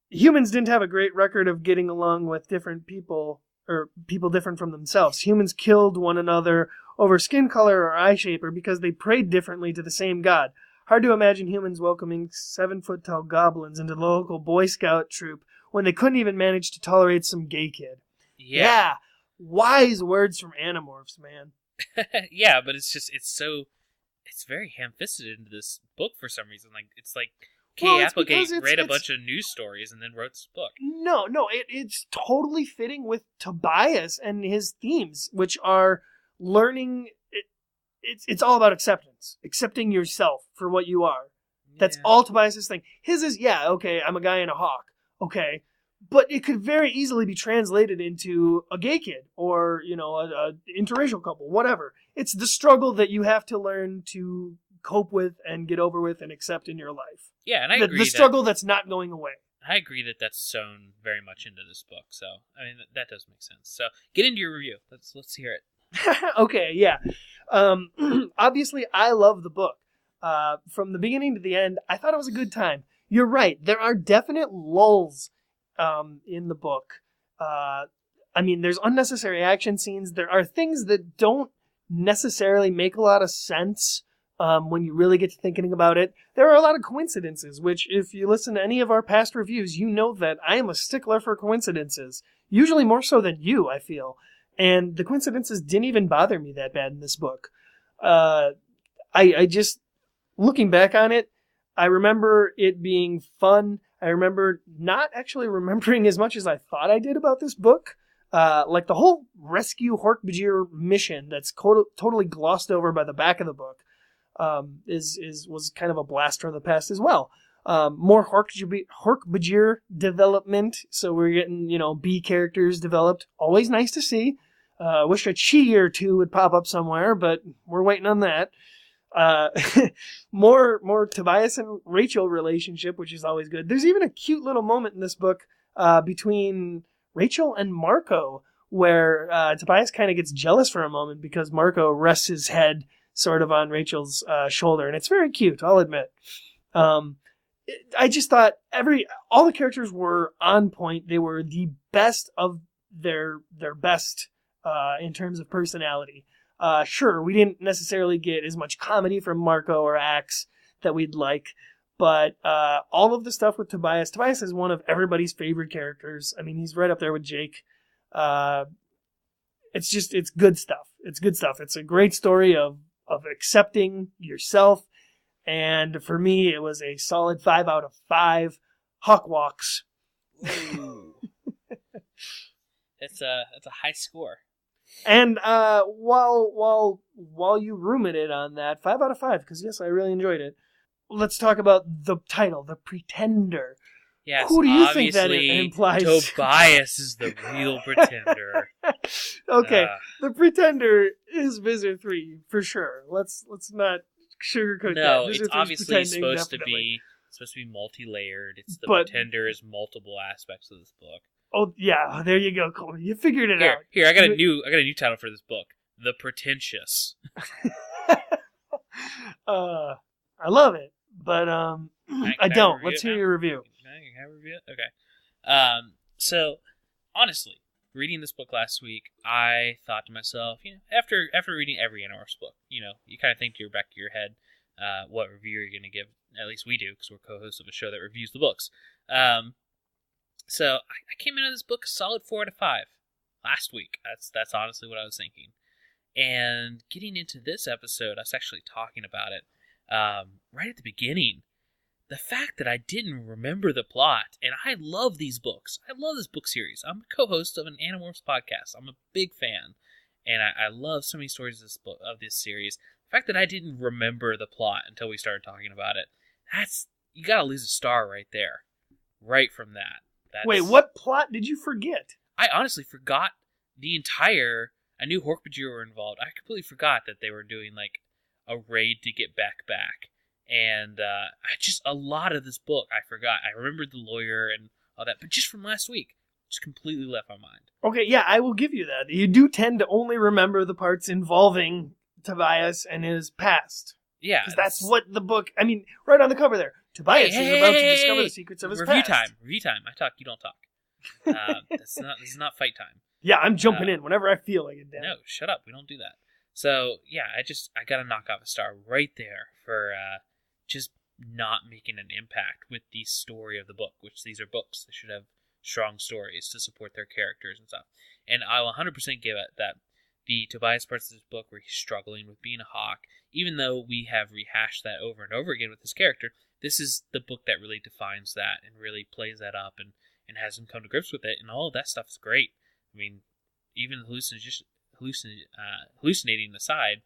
Humans didn't have a great record of getting along with different people, or people different from themselves. Humans killed one another over skin color or eye shape, or because they prayed differently to the same god. Hard to imagine humans welcoming 7-foot-tall goblins into the local Boy Scout troop when they couldn't even manage to tolerate some gay kid. Yeah. Wise words from Animorphs, man. Yeah, but it's very ham-fisted into this book for some reason. Like, it's like, Applegate read a bunch of news stories and then wrote this book. No, it's totally fitting with Tobias and his themes, which are learning. It's all about acceptance, accepting yourself for what you are. That's all Tobias's thing. His is, okay, I'm a guy in a hawk. Okay. But it could very easily be translated into a gay kid or, a interracial couple, whatever. It's the struggle that you have to learn to cope with and get over with and accept in your life. Yeah, and I agree. The struggle that's not going away. I agree that that's sewn very much into this book. So, I mean, that does make sense. So, get into your review. Let's hear it. Okay, yeah. Obviously, I love the book. From the beginning to the end, I thought it was a good time. You're right. There are definite lulls in the book. There's unnecessary action scenes. There are things that don't necessarily make a lot of sense when you really get to thinking about it. There are a lot of coincidences, which if you listen to any of our past reviews, you know that I am a stickler for coincidences. Usually more so than you, I feel. And the coincidences didn't even bother me that bad in this book. I just, looking back on it, I remember it being fun. I remember not actually remembering as much as I thought I did about this book. Like the whole rescue Hork-Bajir mission that's totally glossed over by the back of the book was kind of a blast from the past as well. More Hork-Bajir development, so we're getting, B characters developed. Always nice to see. Wish a Chi or two would pop up somewhere, but we're waiting on that. More Tobias and Rachel relationship, which is always good. There's even a cute little moment in this book between Rachel and Marco, where Tobias kind of gets jealous for a moment because Marco rests his head sort of on Rachel's shoulder, and it's very cute, I'll admit. I just thought all the characters were on point. They were the best of their best in terms of personality. Sure, we didn't necessarily get as much comedy from Marco or Axe that we'd like, but all of the stuff with Tobias is one of everybody's favorite characters. I mean, he's right up there with Jake. It's good stuff. It's good stuff. It's a great story of accepting yourself, and for me, it was a solid 5 out of 5 Hawk Walks. Ooh. It's a high score. And while you ruminated on that, 5 out of 5, because yes, I really enjoyed it. Let's talk about the title, The Pretender. Yes, who do you think that implies? Tobias is the real pretender. Okay, The Pretender is Visor 3 for sure. Let's not sugarcoat that. No, it's obviously supposed to supposed to be multi-layered. It's the Pretender is multiple aspects of this book. Oh yeah, there you go, Coleman. You figured it out. Here, I got a new title for this book: The Pretentious. I love it, but I don't. Let's hear your review. Can I have a review? Okay. So honestly, reading this book last week, I thought to myself, after reading every Animorphs book, you kind of think to your back of your head, what review you're going to give. At least we do, because we're co-hosts of a show that reviews the books. So I came into this book a solid 4 out of 5 last week. That's honestly what I was thinking. And getting into this episode, I was actually talking about it right at the beginning. The fact that I didn't remember the plot, and I love these books. I love this book series. I'm a co-host of an Animorphs podcast. I'm a big fan, and I love so many stories of this series. The fact that I didn't remember the plot until we started talking about it, you gotta lose a star right there, right from that. Wait, what plot did you forget? I honestly forgot the entire. I knew Hork-Bajir were involved. I completely forgot that they were doing like a raid to get back. And a lot of this book I forgot. I remembered the lawyer and all that, but just from last week, just completely left my mind. Okay, yeah, I will give you that. You do tend to only remember the parts involving Tobias and his past. Yeah. Because that's what the book, right on the cover there. Tobias is about to discover the secrets of his past. Review time. I talk, you don't talk. This is not fight time. Yeah, I'm jumping in whenever I feel like it. Dan. No, shut up. We don't do that. So, yeah, I got to knock off a star right there for just not making an impact with the story of the book, which these are books. They should have strong stories to support their characters and stuff. And I'll 100% give it that the Tobias parts of this book where he's struggling with being a hawk, even though we have rehashed that over and over again with his character, this is the book that really defines that and really plays that up and has him come to grips with it, and all of that stuff is great. I mean, even hallucinating aside,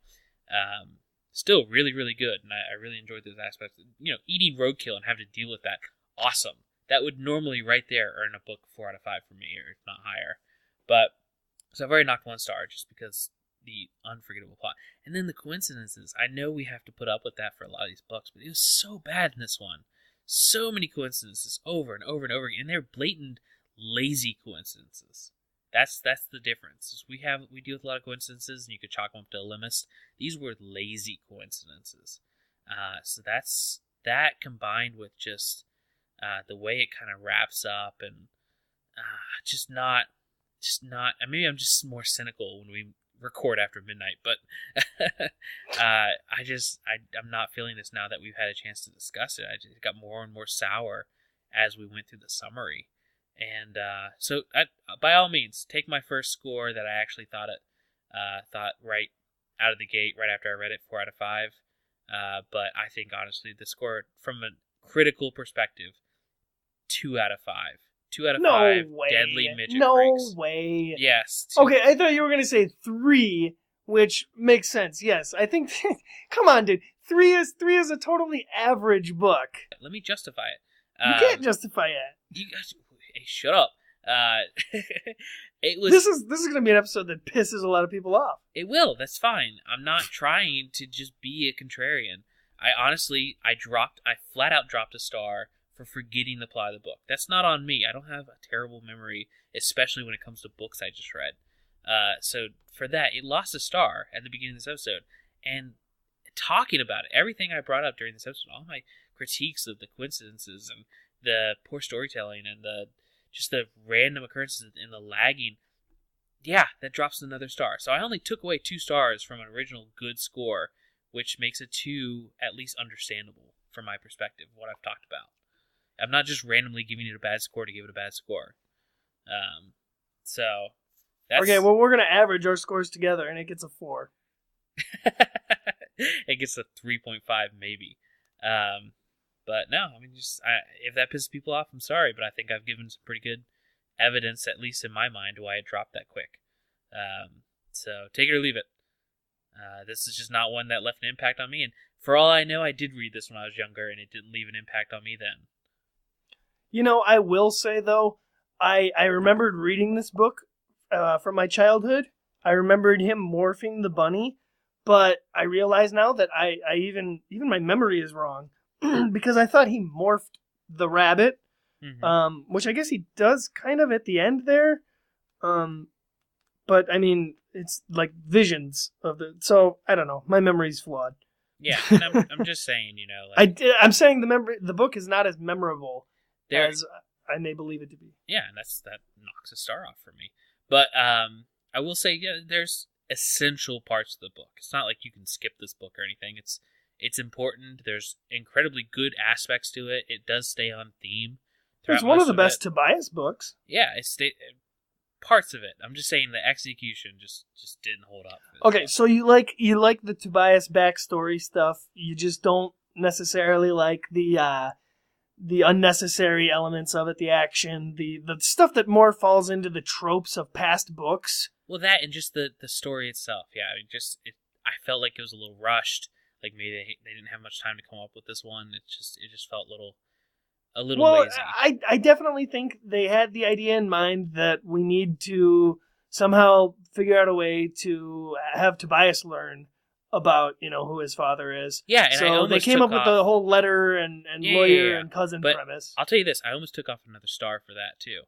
still really, really good, and I really enjoyed those aspects. Eating roadkill and having to deal with that, awesome. That would normally right there earn a book 4 out of 5 for me, or if not higher. But so I've already knocked 1 star just because the unforgettable plot, and then the coincidences. I know we have to put up with that for a lot of these books, but it was so bad in this one. So many coincidences over and over and over again, and they're blatant, lazy coincidences. That's the difference. We deal with a lot of coincidences, and you could chalk them up to a limit. These were lazy coincidences. So that's that combined with just the way it kind of wraps up, and just not. Maybe I'm just more cynical when we record after midnight, but I'm not feeling this now that we've had a chance to discuss it. I just got more and more sour as we went through the summary. And so, by all means, take my first score that I actually thought right out of the gate, right after I read it, 4 out of 5. But I think, honestly, the score, from a critical perspective, 2 out of 5. 2 out of 5 deadly midget freaks. No way. Yes. Okay, I thought you were going to say 3, which makes sense. Yes, I think... Come on, dude. 3 is a totally average book. Let me justify it. You can't justify it. Hey, shut up. It was. This is going to be an episode that pisses a lot of people off. It will. That's fine. I'm not trying to just be a contrarian. I flat out dropped a star for forgetting the plot of the book. That's not on me. I don't have a terrible memory, especially when it comes to books I just read. So for that, it lost a star at the beginning of this episode. And talking about it, everything I brought up during this episode, all my critiques of the coincidences and the poor storytelling and the random occurrences and the lagging, yeah, that drops another star. So I only took away 2 stars from an original good score, which makes it 2 at least understandable from my perspective, what I've talked about. I'm not just randomly giving it a bad score to give it a bad score. So that's... Okay, well, we're going to average our scores together, and it gets a 4. It gets a 3.5 maybe. But no, if that pisses people off, I'm sorry, but I think I've given some pretty good evidence, at least in my mind, why it dropped that quick. So take it or leave it. This is just not one that left an impact on me, and for all I know, I did read this when I was younger, and it didn't leave an impact on me then. I will say, though, I remembered reading this book from my childhood. I remembered him morphing the bunny, but I realize now that I even my memory is wrong. because I thought he morphed the rabbit, Mm-hmm. which I guess he does kind of at the end there. But I mean, it's like visions of the. So I don't know. My memory's flawed. Yeah, and I'm just saying, like, I'm saying the book is not as memorable as I may believe it to be. Yeah, and that knocks a star off for me. But I will say, yeah, there's essential parts of the book. It's not like you can skip this book or anything. It's important. There's incredibly good aspects to it. It does stay on theme. It's one of the best Tobias books. Yeah, parts of it. I'm just saying the execution just didn't hold up. Okay, so you like the Tobias backstory stuff. You just don't necessarily like the unnecessary elements of it, the action, the stuff that more falls into the tropes of past books. Well, that and just the story itself. Yeah, I mean, I felt like it was a little rushed. Like maybe they didn't have much time to come up with this one. It just felt a little lazy. I definitely think they had the idea in mind that we need to somehow figure out a way to have Tobias learn about, who his father is. Yeah, and so they came up with the whole letter and lawyer and cousin premise. I'll tell you this, I almost took off another star for that too.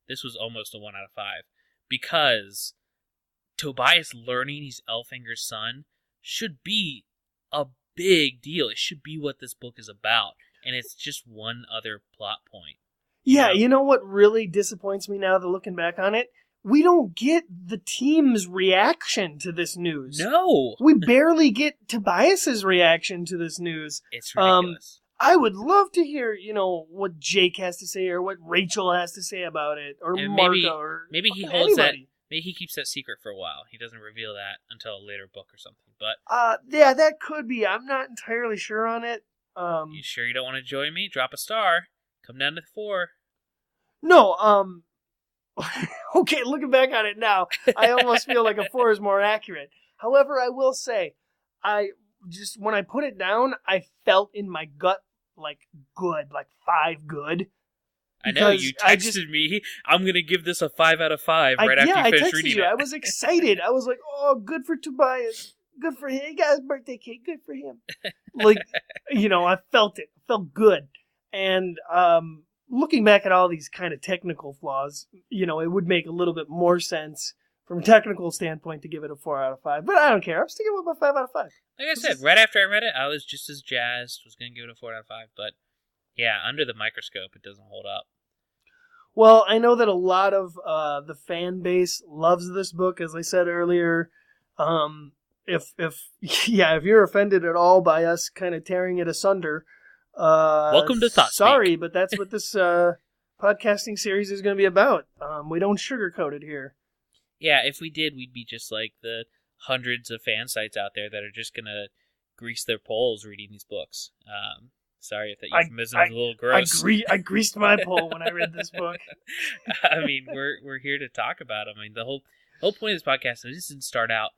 This was almost a 1 out of 5 because Tobias learning he's Elfinger's son should be a big deal. It should be what this book is about. And it's just one other plot point. Yeah, you know what really disappoints me now that looking back on it? We don't get the team's reaction to this news. No! We barely get Tobias's reaction to this news. It's ridiculous. I would love to hear, what Jake has to say or what Rachel has to say about it, or Marta, or maybe he holds anybody. that. Maybe he keeps that secret for a while. He doesn't reveal that until a later book or something. But yeah, that could be. I'm not entirely sure on it. You sure you don't want to join me? Drop a star. Come down to 4. No, okay, looking back on it now, I almost feel like a 4 is more accurate. However, I will say, when I put it down, I felt in my gut like good, like 5 good. I know, you texted me, I'm going to give this a 5 out of 5 right after you finish reading it. I was excited. I was like, oh, good for Tobias. Good for him. He got his birthday cake. Good for him. I felt it. Felt good. And looking back at all these kind of technical flaws, it would make a little bit more sense from a technical standpoint to give it a 4 out of 5. But I don't care. I'm sticking with my 5 out of 5. Like I said, right after I read it, I was just as jazzed. Was going to give it a 4 out of 5. But yeah, under the microscope, it doesn't hold up. Well, I know that a lot of the fan base loves this book, as I said earlier. If you're offended at all by us kind of tearing it asunder, welcome to Thoughtspeak. Sorry, but that's what this podcasting series is going to be about. We don't sugarcoat it here. Yeah, if we did, we'd be just like the hundreds of fan sites out there that are just going to grease their poles reading these books. Sorry if that euphemism is a little gross. I greased my pole when I read this book. I mean, we're here to talk about them. I mean, the whole point of this podcast, this didn't start out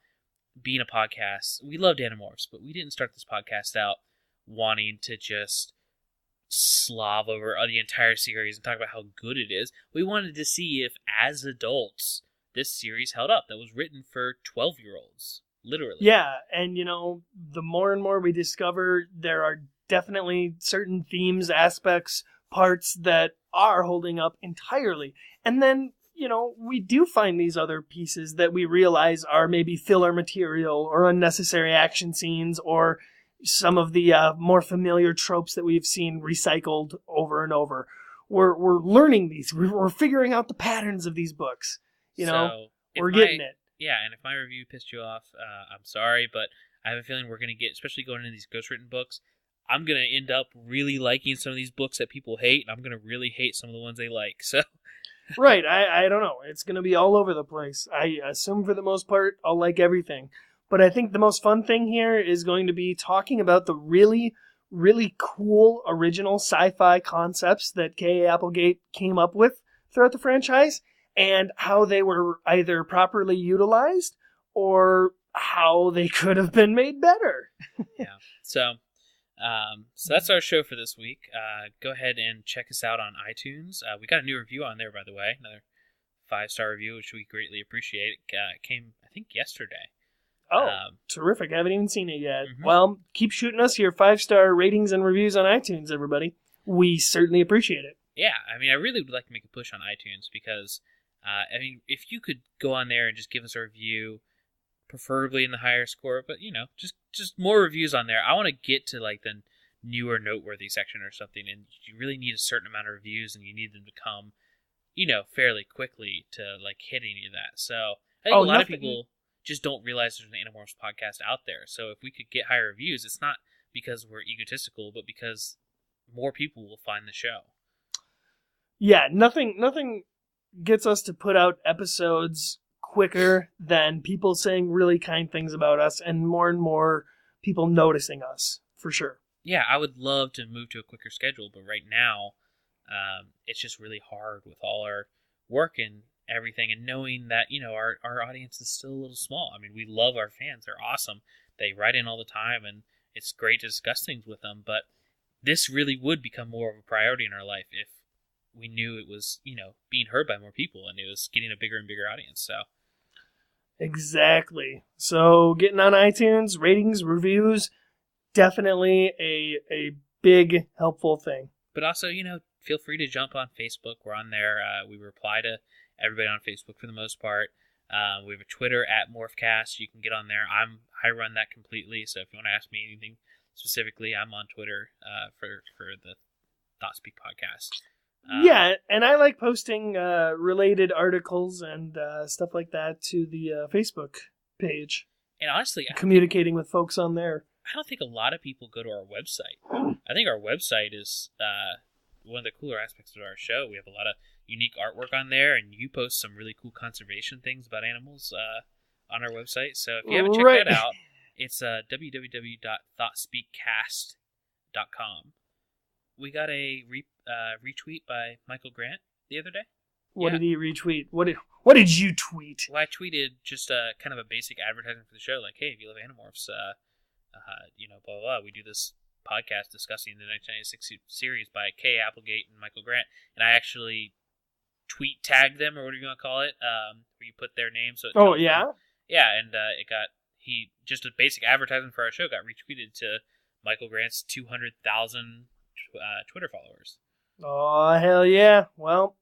being a podcast. We loved Animorphs, but we didn't start this podcast out wanting to just slob over the entire series and talk about how good it is. We wanted to see if, as adults, this series held up. That was written for 12-year-olds, literally. Yeah, and the more and more we discover, there are definitely certain themes, aspects, parts that are holding up entirely. And then, we do find these other pieces that we realize are maybe filler material or unnecessary action scenes or some of the more familiar tropes that we've seen recycled over and over. We're learning these. We're figuring out the patterns of these books. We're getting it. Yeah, and if my review pissed you off, I'm sorry, but I have a feeling we're going to get, especially going into these ghostwritten books, I'm going to end up really liking some of these books that people hate, and I'm going to really hate some of the ones they like. So, right, I don't know. It's going to be all over the place. I assume for the most part I'll like everything. But I think the most fun thing here is going to be talking about the really, really cool original sci-fi concepts that K.A. Applegate came up with throughout the franchise and how they were either properly utilized or how they could have been made better. Yeah. So that's our show for this week. Go ahead and check us out on iTunes. We got a new review on there, by the way. Another 5-star review, which we greatly appreciate. It came, I think, yesterday. Oh, terrific. I haven't even seen it yet. Mm-hmm. Well, keep shooting us your 5-star ratings and reviews on iTunes, everybody. We certainly appreciate it. Yeah, I mean, I really would like to make a push on iTunes because, I mean, if you could go on there and just give us a review, preferably in the higher score, but, you know, just more reviews on there. I want to get to, like, the newer noteworthy section or something, and you really need a certain amount of reviews, and you need them to come, you know, fairly quickly to, like, hit any of that. So I think a lot of people just don't realize there's an Animorphs podcast out there. So if we could get higher reviews, it's not because we're egotistical, but because more people will find the show. Yeah, nothing gets us to put out episodes quicker than people saying really kind things about us and more people noticing us, for sure. Yeah, I would love to move to a quicker schedule, but right now, it's just really hard with all our work and everything, and knowing that, you know, our audience is still a little small. I mean, we love our fans. They're awesome. They write in all the time, and it's great to discuss things with them, but this really would become more of a priority in our life if we knew it was, you know, being heard by more people, and it was getting a bigger and bigger audience, so. Exactly. So getting on iTunes, ratings, reviews, definitely a big helpful thing. But also, you know, feel free to jump on Facebook. We're on there. We reply to everybody on Facebook for the most part. We have a Twitter at Morphcast. You can get on there. I run that completely. So if you want to ask me anything specifically, I'm on Twitter for the Thoughtspeak podcast. Yeah, and I like posting related articles and stuff like that to the Facebook page. And honestly, communicating with folks on there. I don't think a lot of people go to our website. I think our website is one of the cooler aspects of our show. We have a lot of unique artwork on there, and you post some really cool conservation things about animals on our website. So if you haven't checked that out, it's www.thoughtspeakcast.com. We got a retweet by Michael Grant the other day. What did he retweet? What did you tweet? Well, I tweeted just kind of a basic advertisement for the show, like, hey, if you love Animorphs, you know, blah, blah, blah. We do this podcast discussing the 1996 series by Kay Applegate and Michael Grant, and I actually tweet tagged them, or what are you going to call it, where you put their name. So it yeah? Yeah, and just a basic advertisement for our show got retweeted to Michael Grant's 200,000 Twitter followers. Oh, hell yeah. Well,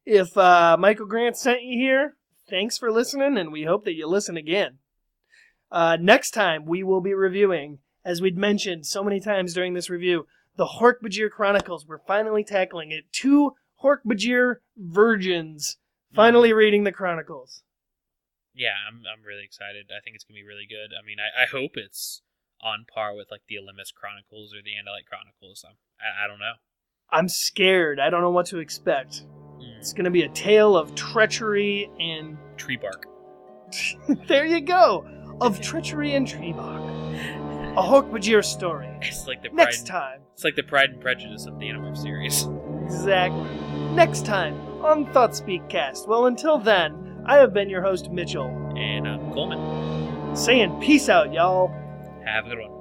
if Michael Grant sent you here, thanks for listening, and we hope that you listen again. Next time, we will be reviewing, as we'd mentioned so many times during this review, the Hork-Bajir Chronicles. We're finally tackling it. 2 Hork-Bajir virgins finally reading the Chronicles. Yeah, I'm really excited. I think it's going to be really good. I mean, I hope it's on par with, like, the Elemis Chronicles or the Andalite Chronicles. I don't know. I'm scared. I don't know what to expect. It's going to be a tale of treachery and... tree bark. There you go. Of treachery and tree bark. A Hork-Bajir story. It's like the It's like the Pride and Prejudice of the Animorphs series. Exactly. Next time on Thoughtspeakcast. Well, until then, I have been your host, Mitchell. And I'm Coleman. Saying peace out, y'all. Have a good one.